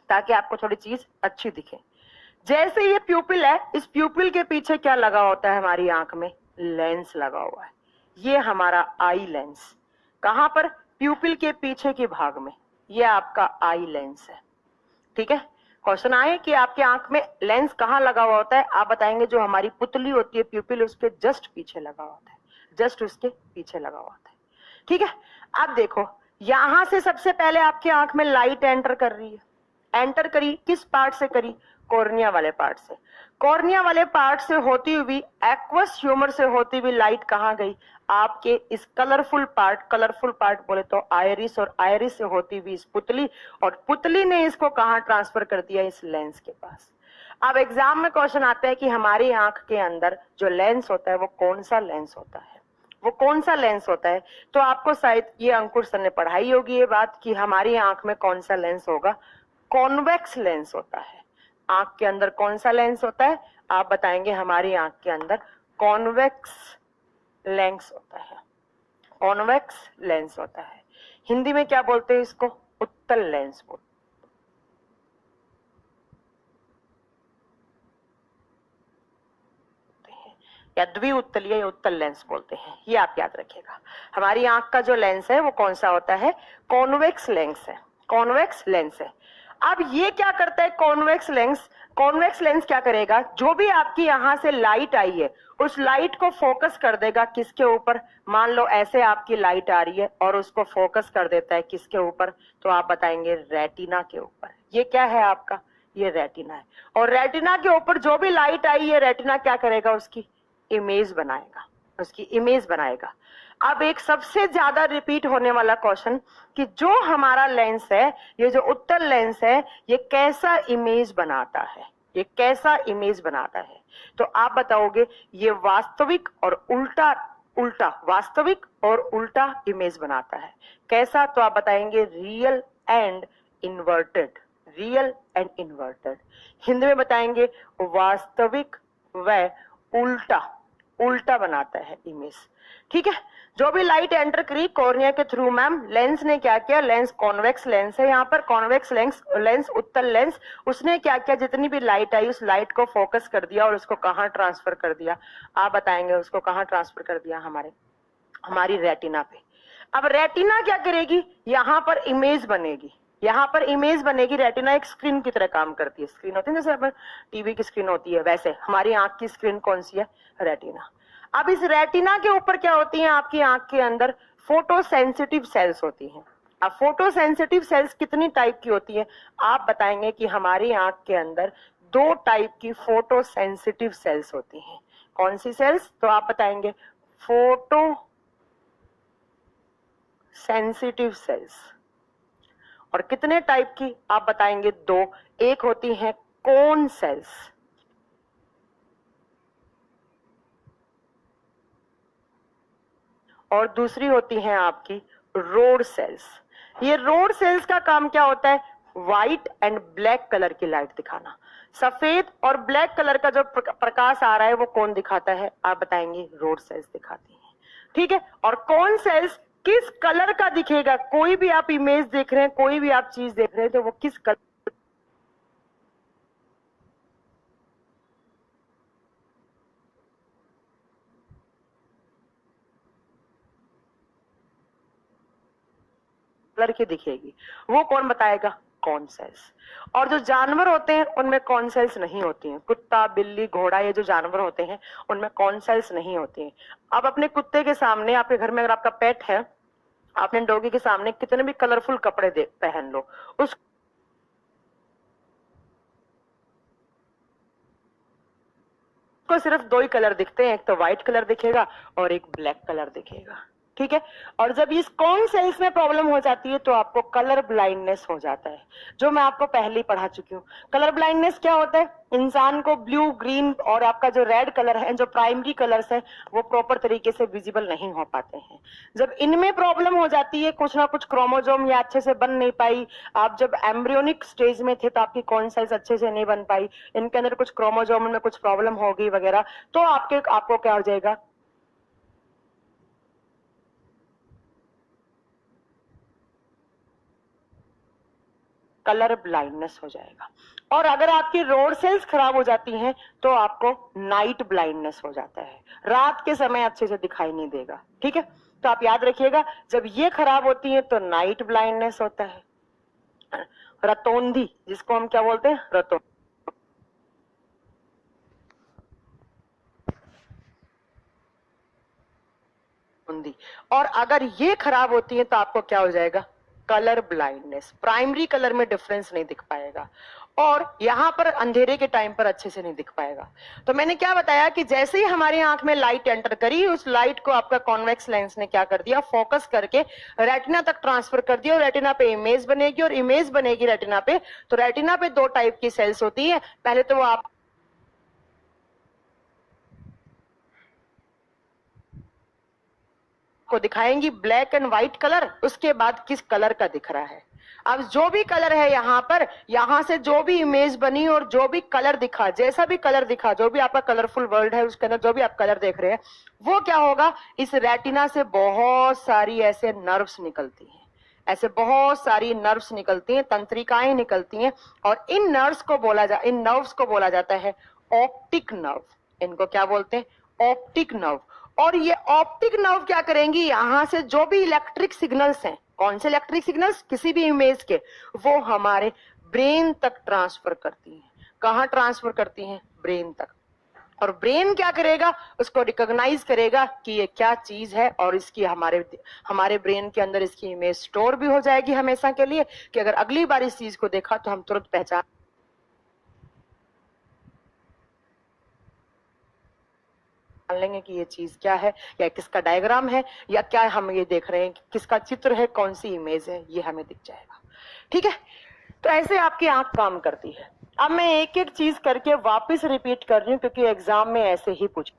ताकि आपको थोड़ी चीज अच्छी दिखे। जैसे ये प्यूपिल है, इस प्यूपिल के पीछे क्या लगा होता है हमारी आंख में, लेंस लगा हुआ है, ये हमारा आई लेंस, कहां पर, प्यूपिल के पीछे के भाग में, ये आपका आई लेंस है। ठीक है, क्वेश्चन आए कि आपके आंख में लेंस कहां लगा हुआ होता है, आप बताएंगे जो हमारी पुतली होती है प्यूपिल, उसके जस्ट पीछे लगा होता है, जस्ट उसके पीछे लगा होता है। ठीक है, अब देखो यहां से सबसे पहले आपकी आंख में लाइट एंटर कर रही है, एंटर करी किस पार्ट से करी, कॉर्निया वाले पार्ट से। कॉर्निया वाले पार्ट से होती हुई एक्वस ह्यूमर से होती हुई लाइट कहां गई, आपके इस कलरफुल पार्ट बोले तो आइरिस, और आइरिस से होती हुई इस पुतली, और पुतली ने इसको कहां ट्रांसफर कर दिया, इस लेंस के पास। अब एग्जाम में क्वेश्चन आता है कि हमारी आंख के अंदर जो लेंस होता है वो कौन सा लेंस होता है, वो कौन सा लेंस होता है, तो आपको शायद ये अंकुर सर ने पढ़ाई होगी ये बात कि हमारी आंख में कौन सा लेंस होगा, कॉन्वेक्स लेंस होता है। आंख के अंदर कौन सा लेंस होता है, आप बताएंगे हमारी आंख के अंदर कॉन्वेक्स लेंस होता है, कॉन्वेक्स लेंस होता है। हिंदी में क्या बोलते हैं इसको, उत्तल लेंस बोलते हैं, या द्विउत्तलीय या उत्तल लेंस बोलते हैं, ये आप याद रखिएगा। हमारी आंख का जो लेंस है वो कौन सा होता है, कॉन्वेक्स लेंस है, कॉन्वेक्स लेंस है। अब ये क्या करता है कॉन्वेक्स लेंस, कॉन्वेक्स लेंस क्या करेगा, जो भी आपकी यहां से लाइट आई है उस लाइट को फोकस कर देगा किसके ऊपर, मान लो ऐसे आपकी लाइट आ रही है और उसको फोकस कर देता है किसके ऊपर, तो आप बताएंगे रेटिना के ऊपर। ये क्या है आपका, ये रेटिना है, और रेटिना के ऊपर जो भी लाइट आई है रेटिना क्या करेगा, उसकी इमेज बनाएगा, उसकी इमेज बनाएगा। अब एक सबसे ज्यादा रिपीट होने वाला क्वेश्चन कि जो हमारा लेंस है, ये जो उत्तल लेंस है, ये कैसा इमेज बनाता है, ये कैसा इमेज बनाता है, तो आप बताओगे ये वास्तविक और उल्टा, वास्तविक और उल्टा इमेज बनाता है। कैसा, तो आप बताएंगे real and inverted, real and inverted. Hindi में बताएंगे वास्तविक व उल्टा, उल्टा बनाता है इमेज। ठीक है, जो भी लाइट एंटर करी कॉर्निया के थ्रू मैम, लेंस ने क्या किया, लेंस कॉन्वेक्स लेंस है यहाँ पर, कॉन्वेक्स लेंस उत्तल लेंस, उसने क्या किया, जितनी भी लाइट आई उस लाइट को फोकस कर दिया और उसको कहाँ ट्रांसफर कर दिया, आप बताएंगे उसको कहाँ ट्रांसफर कर दिया, हमारे हमारी रेटिना पे। अब रेटिना क्या करेगी, यहाँ पर इमेज बनेगी, यहाँ पर इमेज बनेगी। रेटिना एक स्क्रीन की तरह काम करती है, स्क्रीन होती है जैसे अपन टीवी की स्क्रीन होती है, वैसे हमारी आंख की स्क्रीन कौन सी है, रेटिना। अब इस रेटिना के ऊपर क्या होती है, आपकी आंख के अंदर फोटो सेंसिटिव सेल्स होती हैं। अब फोटो सेंसिटिव सेल्स कितनी टाइप की होती है, आप बताएंगे कि हमारी आंख के अंदर 2 टाइप की फोटो सेंसिटिव सेल्स होती हैं। कौन सी सेल्स, तो आप बताएंगे फोटो सेंसिटिव सेल्स। और कितने टाइप की, आप बताएंगे 2। एक होती है कोन सेल्स, और दूसरी होती है आपकी रोड सेल्स। ये रोड सेल्स का काम क्या होता है, व्हाइट एंड ब्लैक कलर की लाइट दिखाना। सफेद और ब्लैक कलर का जो प्रकाश आ रहा है वो कौन दिखाता है, आप बताएंगे रोड सेल्स दिखाती हैं। ठीक है, और कौन सेल्स किस कलर का दिखेगा, कोई भी आप इमेज देख रहे हैं, कोई भी आप चीज देख रहे हैं, तो वो किस कलर की दिखेगी, वो कौन बताएगा, कौन सेल्स। और जो जानवर होते हैं उनमें कौन सेल्स नहीं होती हैं, कुत्ता बिल्ली घोड़ा, ये जो जानवर होते हैं उनमें कौन सेल्स नहीं होती हैं। अब अपने कुत्ते के सामने, आपके घर में अगर आपका पेट है, आपने डॉगी के सामने कितने भी कलरफुल कपड़े पहन लो, उसको सिर्फ 2 ही कलर दिखते हैं, एक तो व्हाइट कलर दिखेगा और एक ब्लैक कलर दिखेगा। ठीक है, और जब इस कौन सेल्स में प्रॉब्लम हो जाती है तो आपको कलर ब्लाइंडनेस हो जाता है, जो मैं आपको पहले ही पढ़ा चुकी हूँ। कलर ब्लाइंडनेस क्या होता है, इंसान को ब्लू ग्रीन और आपका जो रेड कलर है, जो प्राइमरी कलर्स है, वो प्रॉपर तरीके से विजिबल नहीं हो पाते हैं। जब इनमें प्रॉब्लम हो जाती है, कुछ ना कुछ क्रोमोजोम या अच्छे से बन नहीं पाई, आप जब एम्ब्रियोनिक स्टेज में थे तो आपकी कौन सेल्स अच्छे से नहीं बन पाई, इनके अंदर कुछ क्रोमोजोम में कुछ प्रॉब्लम हो गई वगैरह, तो आपको क्या हो जाएगा, कलर ब्लाइंडनेस हो जाएगा। और अगर आपकी रोड सेल्स खराब हो जाती हैं तो आपको नाइट ब्लाइंडनेस हो जाता है, रात के समय अच्छे से दिखाई नहीं देगा। ठीक है, तो आप याद रखिएगा, जब ये खराब होती है तो नाइट ब्लाइंडनेस होता है। रतौंधी, जिसको हम क्या बोलते हैं, रतौंधी। और अगर ये खराब होती है तो आपको क्या हो जाएगा, कलर ब्लाइंडनेस। प्राइमरी कलर में डिफरेंस नहीं दिख पाएगा और यहां पर अंधेरे के टाइम पर अच्छे से नहीं दिख पाएगा। तो मैंने क्या बताया कि जैसे ही हमारी आंख में लाइट एंटर करी, उस लाइट को आपका कॉन्वेक्स लेंस ने क्या कर दिया, फोकस करके रेटिना तक ट्रांसफर कर दिया, और रेटिना पे इमेज बनेगी, और इमेज बनेगी रेटिना पे। तो रेटिना पे 2 टाइप की सेल्स होती है, पहले तो वो आप को दिखाएंगी ब्लैक एंड व्हाइट कलर, उसके बाद किस कलर का दिख रहा है। अब जो भी कलर है यहाँ पर, यहां से जो भी इमेज बनी और जो भी कलर दिखा, जैसा भी कलर दिखा, जो भी आपका कलरफुल वर्ल्ड है उसके अंदर जो भी आप कलर देख रहे हैं, वो क्या होगा, इस रेटिना से बहुत सारी ऐसे नर्व्स निकलती हैं, ऐसे बहुत सारी नर्व्स निकलती हैं, तंत्रिकाएं निकलती हैं, और इन नर्व्स को बोला जाता है ऑप्टिक नर्व। इनको क्या बोलते हैं, ऑप्टिक नर्व। और ये ऑप्टिक नर्व क्या करेंगी, यहां से जो भी इलेक्ट्रिक सिग्नल्स हैं, कौन से इलेक्ट्रिक सिग्नल्स, किसी भी इमेज के, वो हमारे ब्रेन तक ट्रांसफर करती हैं। कहां ट्रांसफर करती हैं, ब्रेन तक। और ब्रेन क्या करेगा, उसको रिकॉग्नाइज करेगा कि ये क्या चीज है, और इसकी हमारे ब्रेन के अंदर इसकी इमेज स्टोर भी हो जाएगी हमेशा के लिए, कि अगर अगली बार इस चीज को देखा तो हम तुरंत पहचान लेंगे कि ये चीज क्या है, या किसका डायग्राम है, या क्या हम ये देख रहे हैं कि किसका चित्र है, कौन सी इमेज है, ये हमें दिख जाएगा। ठीक है, तो ऐसे आपकी आंख काम करती है। अब मैं एक एक चीज करके वापस रिपीट कर रही हूँ, क्योंकि एग्जाम में ऐसे ही पूछ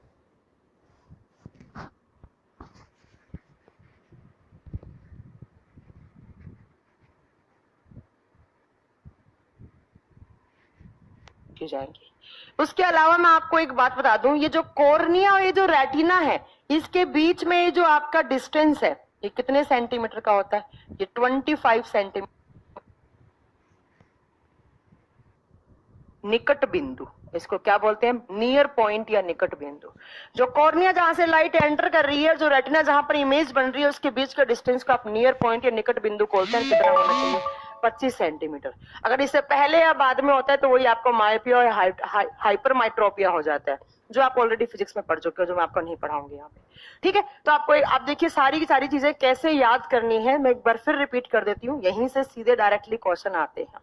जाएंगी। उसके अलावा मैं आपको एक बात बता दूं, ये जो कॉर्निया और ये जो रेटिना है, इसके बीच में ये जो आपका डिस्टेंस है, ये कितने सेंटीमीटर का होता है, ये 25 सेंटीमीटर। निकट बिंदु, इसको क्या बोलते हैं, नियर पॉइंट या निकट बिंदु। जो कॉर्निया जहां से लाइट एंटर कर रही है, जो रेटिना जहां पर इमेज बन रही है, उसके बीच का डिस्टेंस को आप नियर पॉइंट या निकट बिंदु बोलते हैं। कितना होना चाहिए, 25 सेंटीमीटर। अगर इससे पहले या बाद में होता है तो वही आपको मायोपिया और हाइपर माइट्रोपिया हो जाता है, जो आप ऑलरेडी फिजिक्स में पढ़ चुके हो, जो मैं आपको नहीं पढ़ाऊंगी यहाँ पे। ठीक है, तो आपको आप देखिए सारी की सारी चीजें कैसे याद करनी है, मैं एक बार फिर रिपीट कर देती हूँ, यहीं से सीधे डायरेक्टली क्वेश्चन आते हैं।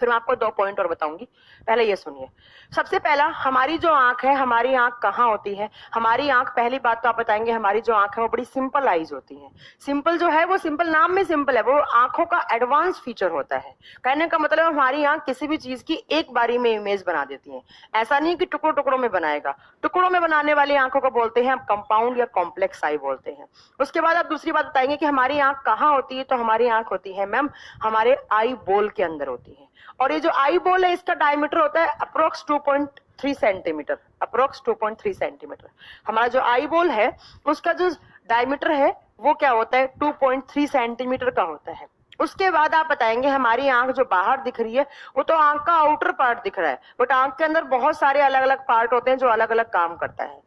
फिर मैं आपको 2 पॉइंट और बताऊंगी, पहले ये सुनिए। सबसे पहला, हमारी जो आंख है, हमारी आंख कहाँ होती है? हमारी आंख, पहली बात तो आप बताएंगे, हमारी जो आंख है वो बड़ी सिंपल आईज होती है। सिंपल जो है वो सिंपल नाम में सिंपल है, वो आंखों का एडवांस फीचर होता है। कहने का मतलब हमारी आंख किसी भी चीज की एक बारी में इमेज बना देती है, ऐसा नहीं कि टुकड़ों टुकड़ों में बनाएगा। टुकड़ों में बनाने वाली आंखों को बोलते हैं कंपाउंड या कॉम्प्लेक्स आई बोलते हैं। उसके बाद आप दूसरी बात बताएंगे कि हमारी आंख कहाँ होती है, तो हमारी आंख होती है मैम हमारे आई बोल के अंदर होती है। और ये जो आई बॉल है, इसका डायमीटर होता है अप्रोक्स 2.3 सेंटीमीटर, अप्रोक्स 2.3 सेंटीमीटर। हमारा जो आई बॉल है उसका जो डायमीटर है वो क्या होता है, 2.3 सेंटीमीटर का होता है। उसके बाद आप बताएंगे हमारी आंख जो बाहर दिख रही है वो तो आंख का आउटर पार्ट दिख रहा है, बट आंख के अंदर बहुत सारे अलग अलग पार्ट होते हैं जो अलग अलग काम करता है।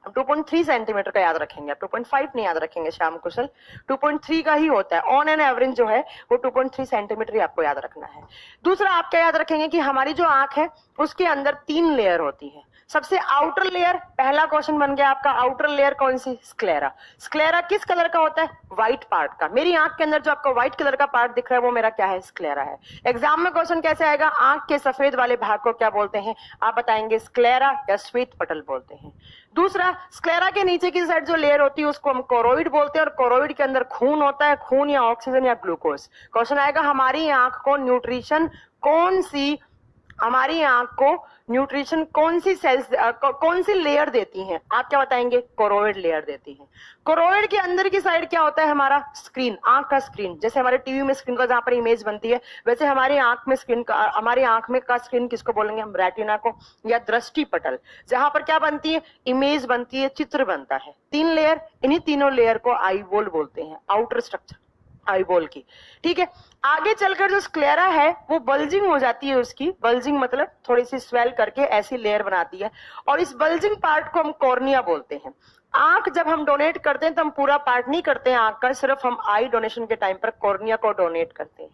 2.3 सेंटीमीटर का याद रखेंगे, 2.5 नहीं याद रखेंगे श्याम कुशल, 2.3 का ही होता है। ऑन एन एवरेज जो है वो 2.3 सेंटीमीटर ही आपको याद रखना है। दूसरा आप क्या याद रखेंगे कि हमारी जो आंख है उसके अंदर 3 लेयर होती है। सबसे आउटर लेयर, पहला क्वेश्चन बन गया आपका, आउटर लेयर कौन सी, स्क्लेरा। स्क्लेरा किस कलर का होता है, व्हाइट पार्ट का। मेरी आंख के अंदर जो आपको व्हाइट कलर का पार्ट दिख रहा है वो मेरा क्या है, स्क्लेरा है। एग्जाम में क्वेश्चन कैसे आएगा, आंख के सफेद वाले भाग को क्या बोलते हैं, आप बताएंगे स्क्लेरा या श्वेत पटल बोलते हैं। दूसरा, स्क्लेरा के नीचे की साइड जो लेयर होती है उसको हम कोरोइड बोलते हैं, और कोरोइड के अंदर खून होता है, खून या ऑक्सीजन या ग्लूकोज। क्वेश्चन आएगा हमारी आंख को न्यूट्रिशन कौन सी, हमारी आंख को न्यूट्रिशन कौन सी सेल्स कौन सी लेयर देती हैं, आप क्या बताएंगे, कोरोइड लेयर देती हैं। कोरोइड के अंदर की साइड क्या होता है, हमारा स्क्रीन, आंख का स्क्रीन। जैसे हमारे टीवी में स्क्रीन का जहां पर इमेज बनती है, वैसे हमारी आंख में स्क्रीन का, हमारी आंख में का स्क्रीन किसको बोलेंगे हम, रेटिना को या दृष्टि पटल, जहां पर क्या बनती है, इमेज बनती है, चित्र बनता है। 3 लेयर, इन्हीं तीनों लेयर को आई बॉल बोलते हैं, आउटर स्ट्रक्चर आई बॉल की। ठीक है, आगे चलकर जो स्क्लेरा है वो बल्जिंग हो जाती है, उसकी बल्जिंग मतलब थोड़ी सी स्वेल करके ऐसी लेयर बनाती है, और इस बल्जिंग पार्ट को हम कॉर्निया बोलते हैं। आंख जब हम डोनेट करते हैं तो हम पूरा पार्ट नहीं करते हैं आंख का, सिर्फ हम आई डोनेशन के टाइम पर कॉर्निया को डोनेट करते हैं।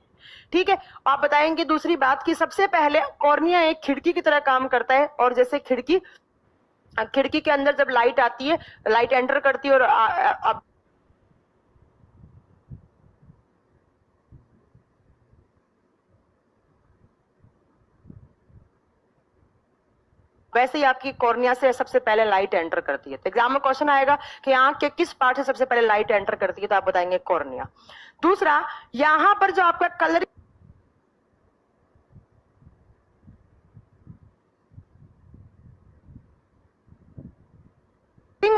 ठीक है, आप बताएंगे दूसरी बात की सबसे पहले कॉर्निया एक खिड़की की तरह काम करता है, और जैसे खिड़की के अंदर जब लाइट आती है, लाइट एंटर करती है और वैसे ही आपकी कॉर्निया से सबसे पहले लाइट एंटर करती है। तो एग्जाम में क्वेश्चन आएगा कि आंख के किस पार्ट से सबसे पहले लाइट एंटर करती है, तो आप बताएंगे कॉर्निया। दूसरा, यहां पर जो आपका कलर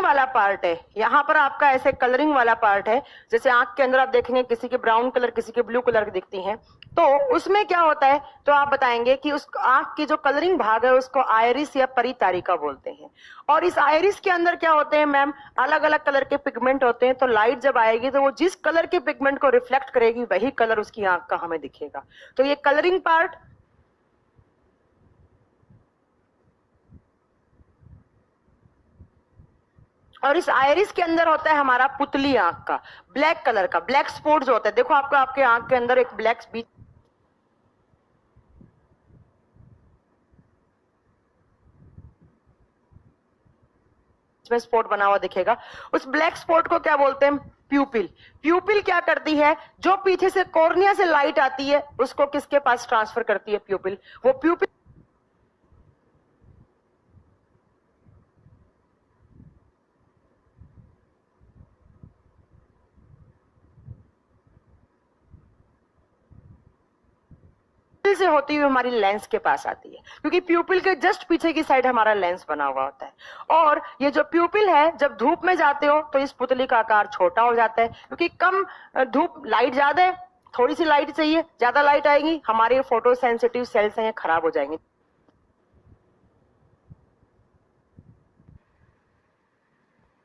वाला पार्ट है, यहां पर आपका ऐसे कलरिंग वाला पार्ट है, जैसे आंख के अंदर आप देखेंगे किसी के ब्राउन कलर, किसी के ब्लू कलर दिखती हैं, तो उसमें क्या होता है, तो आप बताएंगे कि उस आंख की जो कलरिंग भाग है उसको आयरिस या परितारिका बोलते हैं। और इस आयरिस के अंदर क्या होते हैं मैम, अलग अलग कलर के पिगमेंट होते हैं, तो लाइट जब आएगी तो वो जिस कलर के पिगमेंट को रिफ्लेक्ट करेगी वही कलर उसकी आंख का हमें दिखेगा। तो ये कलरिंग पार्ट, और इस आयरिस के अंदर होता है हमारा पुतली आंख का, ब्लैक कलर का, ब्लैक स्पॉट जो होता है, देखो आपको आपके आंख के अंदर एक ब्लैक बीच में स्पॉट बना हुआ दिखेगा, उस ब्लैक स्पॉट को क्या बोलते हैं, प्यूपिल। प्यूपिल क्या करती है, जो पीछे से कॉर्निया से लाइट आती है उसको किसके पास ट्रांसफर करती है, प्यूपिल। वो प्यूपिल से होती हुई हमारी लेंस के पास आती है, क्योंकि प्यूपिल के जस्ट पीछे की साइड हमारा लेंस बना हुआ होता है। और ये जो प्यूपिल है, जब धूप में जाते हो तो इस पुतली का आकार छोटा हो जाता है, क्योंकि कम धूप, लाइट ज्यादा है, थोड़ी सी लाइट चाहिए, ज्यादा लाइट आएगी, हमारे फोटो सेंसिटिव सेल्स हैं खराब हो जाएंगे।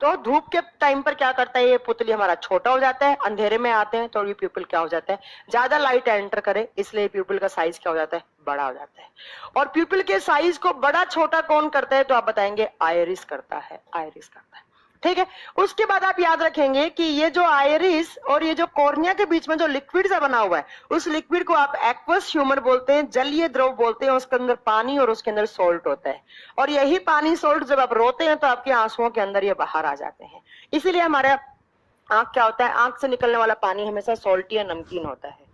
तो धूप के टाइम पर क्या करता है, ये पुतली हमारा छोटा हो जाता है, अंधेरे में आते हैं तो ये प्यूपिल क्या हो जाता है, ज्यादा लाइट एंटर करे, इसलिए प्यूपिल का साइज क्या हो जाता है, बड़ा हो जाता है। और प्यूपिल के साइज को बड़ा छोटा कौन करता है, तो आप बताएंगे आयरिस करता है, आयरिस करता है। ठीक है, उसके बाद आप याद रखेंगे कि ये जो आयरिस और ये जो कॉर्निया के बीच में जो लिक्विड सा बना हुआ है, उस लिक्विड को आप एक्वस ह्यूमर बोलते हैं, जलीय द्रव बोलते हैं। उसके अंदर पानी और उसके अंदर सोल्ट होता है, और यही पानी सोल्ट जब आप रोते हैं तो आपके आंसुओं के अंदर ये बाहर आ जाते हैं। इसीलिए हमारा आंख क्या होता है, आंख से निकलने वाला पानी हमेशा सॉल्टी या नमकीन होता है।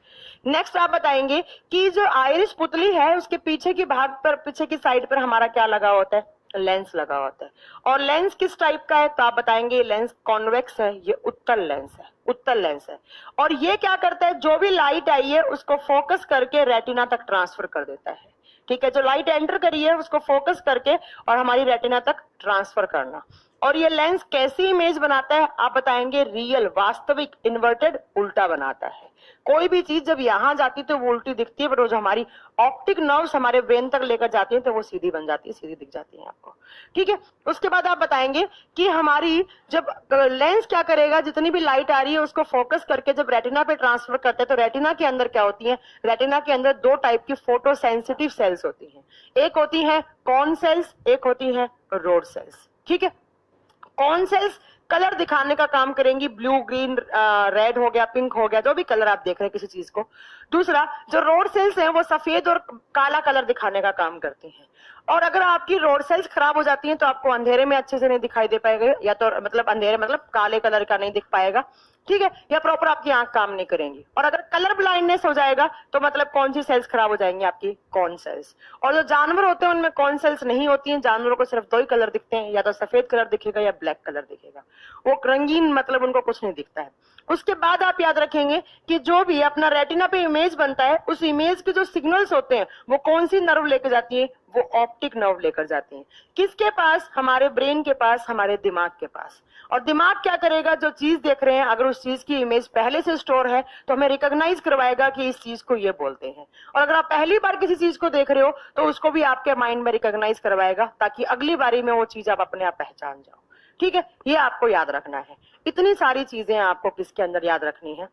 नेक्स्ट आप बताएंगे कि जो आयरिस पुतली है उसके पीछे की भाग पर, पीछे की साइड पर हमारा क्या लगा होता है, लेंस लगा होता है। और लेंस किस टाइप का है, तो आप बताएंगे लेंस कॉन्वेक्स है, ये उत्तल लेंस है, उत्तल लेंस है। और ये क्या करता है, जो भी लाइट आई है उसको फोकस करके रेटिना तक ट्रांसफर कर देता है। ठीक है, जो लाइट एंटर करी है उसको फोकस करके और हमारी रेटिना तक ट्रांसफर करना। और ये लेंस कैसी इमेज बनाता है, आप बताएंगे रियल, वास्तविक, इन्वर्टेड, उल्टा बनाता है। कोई भी चीज जब यहां जाती है तो वो उल्टी दिखती है, पर वो जो हमारी ऑप्टिक नर्व्स हमारे ब्रेन तक लेकर जाती है तो वो सीधी बन जाती है, सीधी दिख जाती है आपको। ठीक है, उसके बाद आप बताएंगे कि हमारी जब लेंस क्या करेगा, जितनी भी लाइट आ रही है उसको फोकस करके जब रेटिना पे ट्रांसफर करते हैं तो रेटिना के अंदर क्या होती है, रेटिना के अंदर दो टाइप की फोटो सेंसिटिव सेल्स होती हैं। एक होती है कॉन सेल्स, एक होती है रोड सेल्स। ठीक है, कॉन सेल्स कलर दिखाने का काम करेंगी, ब्लू, ग्रीन, रेड हो गया, पिंक हो गया, जो भी कलर आप देख रहे हैं किसी चीज को। दूसरा जो रोड सेल्स हैं वो सफेद और काला कलर दिखाने का काम करती हैं। और अगर आपकी रोड सेल्स खराब हो जाती हैं तो आपको अंधेरे में अच्छे से नहीं दिखाई दे पाएगा, या तो मतलब अंधेरे मतलब काले कलर का नहीं दिख पाएगा। ठीक है, या प्रॉपर आपकी आंख काम नहीं करेंगी। और अगर कलर ब्लाइंडनेस हो जाएगा तो मतलब कौन सी सेल्स खराब हो जाएंगी, आपकी कॉन सेल्स। और जो जानवर होते हैं उनमें कॉन सेल्स नहीं होती हैं, जानवरों को सिर्फ दो ही कलर दिखते हैं, या तो सफेद कलर दिखेगा या ब्लैक कलर दिखेगा, वो रंगीन मतलब उनको कुछ नहीं दिखता है। उसके बाद आप याद रखेंगे कि जो भी अपना रेटिना पे इमेज बनता है, उस इमेज के जो सिग्नल्स होते हैं वो कौन सी नर्व लेकर जाती है, वो ऑप्टिक नर्व लेकर जाती है। किसके पास, हमारे ब्रेन के पास, हमारे दिमाग के पास। और दिमाग क्या करेगा, जो चीज देख रहे हैं अगर उस चीज की इमेज पहले से स्टोर है तो हमें रिकॉग्नाइज करवाएगा कि इस चीज को ये बोलते हैं। और अगर आप पहली बार किसी चीज को देख रहे हो तो उसको भी आपके माइंड में रिकॉग्नाइज करवाएगा, ताकि अगली बारी में वो चीज आप अपने आप पहचान जाओ। ठीक है, ये आपको याद रखना है। इतनी सारी चीजें आपको किसके अंदर याद रखनी है,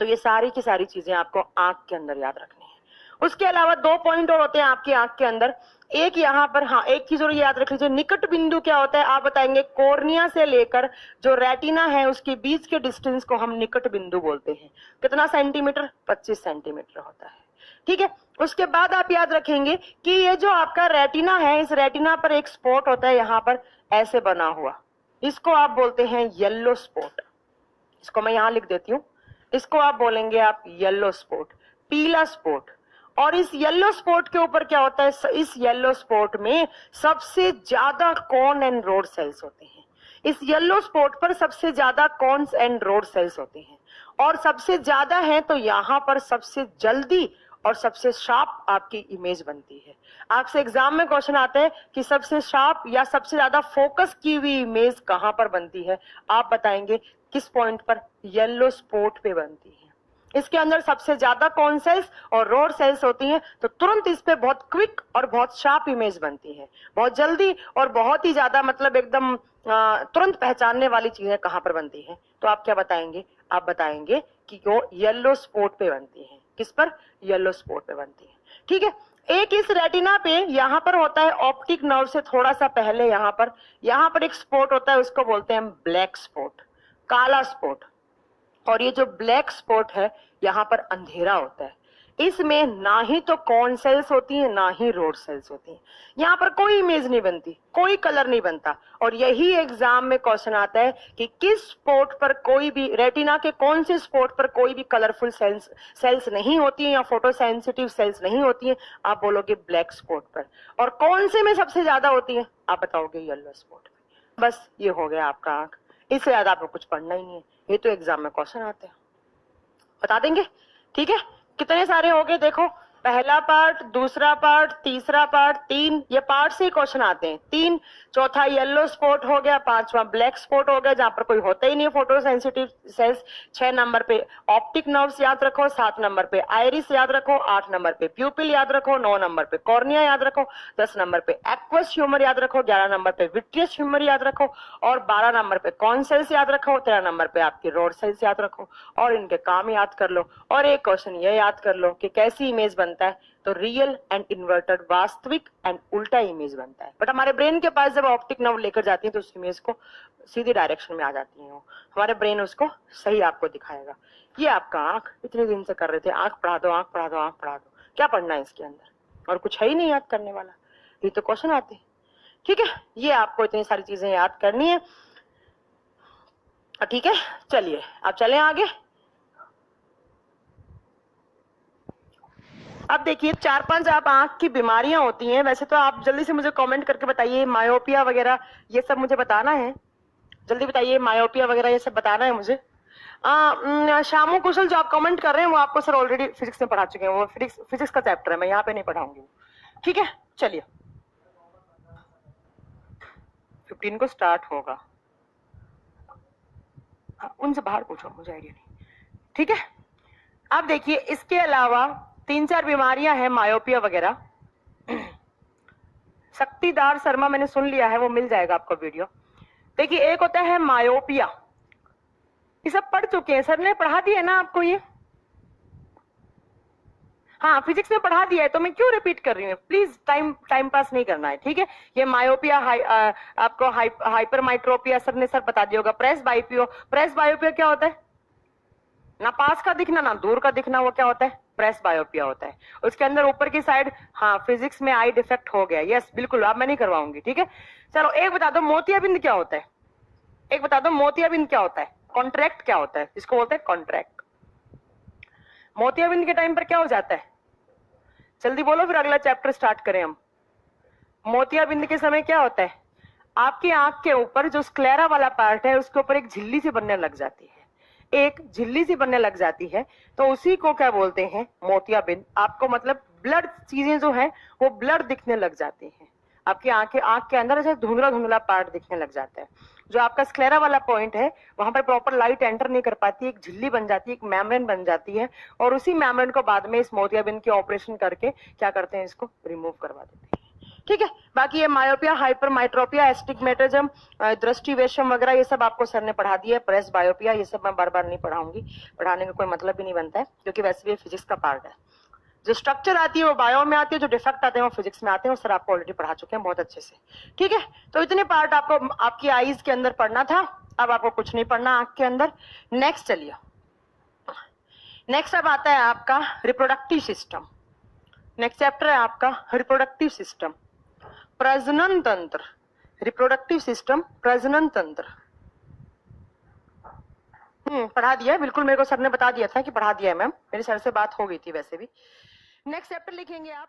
तो ये सारी की सारी चीजें आपको आंख के अंदर याद रखनी है। उसके अलावा दो पॉइंट और होते हैं आपकी आंख के अंदर। एक यहाँ पर, हाँ एक चीज और याद रख लीजिए, निकट बिंदु क्या होता है, आप बताएंगे कॉर्निया से लेकर जो रेटिना है उसके बीच के डिस्टेंस को हम निकट बिंदु बोलते हैं। कितना सेंटीमीटर, 25 सेंटीमीटर होता है। ठीक है, उसके बाद आप याद रखेंगे कि ये जो आपका रेटिना है, इस रेटिना पर एक स्पॉट होता है यहाँ पर ऐसे बना हुआ, इसको आप बोलते हैं येलो स्पॉट। इसको मैं यहाँ लिख देती हूँ, इसको आप बोलेंगे आप येलो स्पॉट, पीला स्पॉट। और इस येलो स्पॉट के ऊपर क्या होता है, इस येलो स्पॉट में सबसे ज्यादा कॉन एंड रोड सेल्स होते हैं। इस येलो स्पॉट पर सबसे ज्यादा कॉन्स एंड रोड सेल्स होते हैं, और सबसे ज्यादा है तो यहाँ पर सबसे जल्दी और सबसे शार्प आपकी इमेज बनती है। आपसे एग्जाम में क्वेश्चन आता है कि सबसे शार्प या सबसे ज्यादा फोकस की हुई इमेज कहां पर बनती है, आप बताएंगे किस पॉइंट पर, येलो स्पॉट पे बनती है। इसके अंदर सबसे ज्यादा कॉन सेल्स और रोड सेल्स होती हैं, तो तुरंत इस पे बहुत क्विक और बहुत शार्प इमेज बनती है, बहुत जल्दी और बहुत ही ज्यादा मतलब एकदम तुरंत पहचानने वाली चीजें कहां पर बनती हैं, तो आप क्या बताएंगे, आप बताएंगे कि वो येलो स्पॉट पे बनती है। किस पर, येलो स्पॉट पे बनती है। ठीक है, एक इस रेटिना पे यहाँ पर होता है ऑप्टिक नर्व से थोड़ा सा पहले, यहाँ पर एक स्पॉट होता है, उसको बोलते हैं ब्लैक स्पॉट, काला स्पॉट। और ये जो ब्लैक स्पॉट है यहाँ पर अंधेरा होता है, इसमें ना ही तो कॉन सेल्स होती हैं ना ही रोड सेल्स होती हैं, यहाँ पर कोई इमेज नहीं बनती, कोई कलर नहीं बनता। और यही एग्जाम में क्वेश्चन आता है कि किस स्पॉट पर कोई भी, रेटिना के कौन से स्पॉट पर कोई भी कलरफुल सेल्स नहीं होती है या फोटो सेंसिटिव सेल्स नहीं होती है, आप बोलोगे ब्लैक स्पॉट पर। और कौन से में सबसे ज्यादा होती है, आप बताओगे येलो स्पॉट पर। बस ये हो गया आपका आंख, इससे ज्यादा आपको कुछ पढ़ना ही नहीं है, ये तो एग्जाम में क्वेश्चन आते हैं, बता देंगे। ठीक है, कितने सारे हो गए देखो, पहला पार्ट, दूसरा पार्ट, तीसरा पार्ट, 3 ये पार्ट से ही क्वेश्चन आते हैं। 3, चौथा येलो स्पॉट हो गया, 5वां ब्लैक स्पॉट हो गया जहां पर कोई होता ही नहीं फोटो सेंसिटिव सेल्स। 6 नंबर पे ऑप्टिक नर्व्स याद रखो, 7 नंबर पे आइरिस याद रखो, 8 नंबर पे प्यूपिल याद रखो, 9 नंबर पे कॉर्निया याद रखो, 10 नंबर पे एक्वस ह्यूमर याद रखो, 11 नंबर पे विट्रियस ह्यूमर याद रखो और 12 नंबर पे कॉर्न सेल्स याद रखो, 13 नंबर पे आपकी रोड सेल्स याद रखो और इनके काम याद कर लो। और एक क्वेश्चन ये याद कर लो कि कैसी इमेज बनता है, तो रियल एंड इन्वर्टेड, वास्तविक एंड उल्टा इमेज बनता है। बट हमारे ब्रेन के पास जब ऑप्टिक नर्व लेकर जाती है तो उस इमेज को सीधी डायरेक्शन में आ जाती है, हमारे ब्रेन उसको सही आपको दिखाएगा। ये आपका आंख इतने दिन से कर रहे थे, आंख पढ़ा दो, आंख पढ़ा दो, आंख पढ़ा दो, क्या पढ़ना है इसके अंदर, और कुछ है ही नहीं याद करने वाला, ये तो क्वेश्चन आते हैं। ठीक है, ये आपको इतनी सारी चीजें याद करनी है। ठीक है, चलिए अब चलें आगे। अब देखिए 4-5 आप आंख की बीमारियां होती हैं। वैसे तो आप जल्दी से मुझे कमेंट करके बताइए, मायोपिया वगैरह ये सब मुझे बताना है, जल्दी बताइए, मायोपिया वगैरह ये सब बताना है मुझे। शामू कुशल जो आप कमेंट कर रहे हैं वो आपको सर ऑलरेडी फिजिक्स में पढ़ा चुके हैं, वो फिजिक्स का चैप्टर है, मैं यहाँ पे नहीं पढ़ाऊंगी। ठीक है, चलिए 15 को स्टार्ट होगा। उनसे बाहर पूछो, मुझे आइडिया नहीं। ठीक है, अब देखिए इसके अलावा 3-4 बीमारियां हैं मायोपिया वगैरह। शक्तिदार शर्मा मैंने सुन लिया है, वो मिल जाएगा आपको वीडियो। देखिए एक होता है मायोपिया, ये सब पढ़ चुके हैं, सर ने पढ़ा दिया है ना आपको ये, हाँ फिजिक्स में पढ़ा दिया है, तो मैं क्यों रिपीट कर रही हूँ, प्लीज टाइम पास नहीं करना है। ठीक है, ये मायोपिया आपको हाइपरमाइट्रोपिया सर ने सर बता दिया होगा। प्रेस बायोपिया क्या होता है, ना पास का दिखना ना दूर का दिखना, वो क्या होता है, प्रेस बायोपिया होता है। उसके अंदर ऊपर की साइड, हाँ फिजिक्स में आई डिफेक्ट हो गया, यस बिल्कुल, अब मैं नहीं करवाऊंगी। ठीक है, चलो एक बता दो मोतियाबिंद क्या होता है, एक बता दो मोतियाबिंद क्या होता है, कॉन्ट्रैक्ट क्या होता है, इसको बोलते हैं कॉन्ट्रैक्ट। मोतियाबिंद के टाइम पर क्या हो जाता है, जल्दी बोलो फिर अगला चैप्टर स्टार्ट करें हम। मोतियाबिंद के समय क्या होता है, आपकी आंख के ऊपर जो स्क्लेरा वाला पार्ट है उसके ऊपर एक झिल्ली सी बनने लग जाती है, एक झिल्ली सी बनने लग जाती है, तो उसी को क्या बोलते हैं, मोतियाबिंद। आपको मतलब ब्लड चीजें जो है वो ब्लड दिखने लग जाती हैं, आपकी आंख के अंदर ऐसे धुंधला धुंधला पार्ट दिखने लग जाता है। जो आपका स्क्लेरा वाला पॉइंट है वहां पर प्रॉपर लाइट एंटर नहीं कर पाती, एक झिल्ली बन जाती है, एक मेम्ब्रेन बन जाती है, और उसी मेम्ब्रेन को बाद में इस मोतियाबिंद की ऑपरेशन करके क्या करते हैं, इसको रिमूव करवा देते हैं। ठीक है, बाकी ये मायोपिया, हाइपरमाइट्रोपिया, एस्टिग्मेटिज्म, दृष्टि वैषम वगैरह ये सब आपको सर ने पढ़ा दिया है। प्रेस बायोपिया ये सब मैं बार बार नहीं पढ़ाऊंगी, पढ़ाने का कोई मतलब भी नहीं बनता है, क्योंकि वैसे भी फिजिक्स का पार्ट है। जो स्ट्रक्चर आती है वो बायो में आती है, जो डिफेक्ट आते हैं वो फिजिक्स में आते हैं, वो सर आपको ऑलरेडी पढ़ा चुके हैं बहुत अच्छे से। ठीक है, तो इतने पार्ट आपको आपकी आईज के अंदर पढ़ना था, अब आपको कुछ नहीं पढ़ना आंख के अंदर। नेक्स्ट चलिए, नेक्स्ट अब आता है आपका रिप्रोडक्टिव सिस्टम। नेक्स्ट चैप्टर है आपका रिप्रोडक्टिव सिस्टम, प्रजनन तंत्र, रिप्रोडक्टिव सिस्टम, प्रजनन तंत्र। पढ़ा दिया है बिल्कुल, मेरे को सर ने बता दिया था कि पढ़ा दिया है मैम, मेरे सर से बात हो गई थी वैसे भी। नेक्स्ट चैप्टर लिखेंगे आप।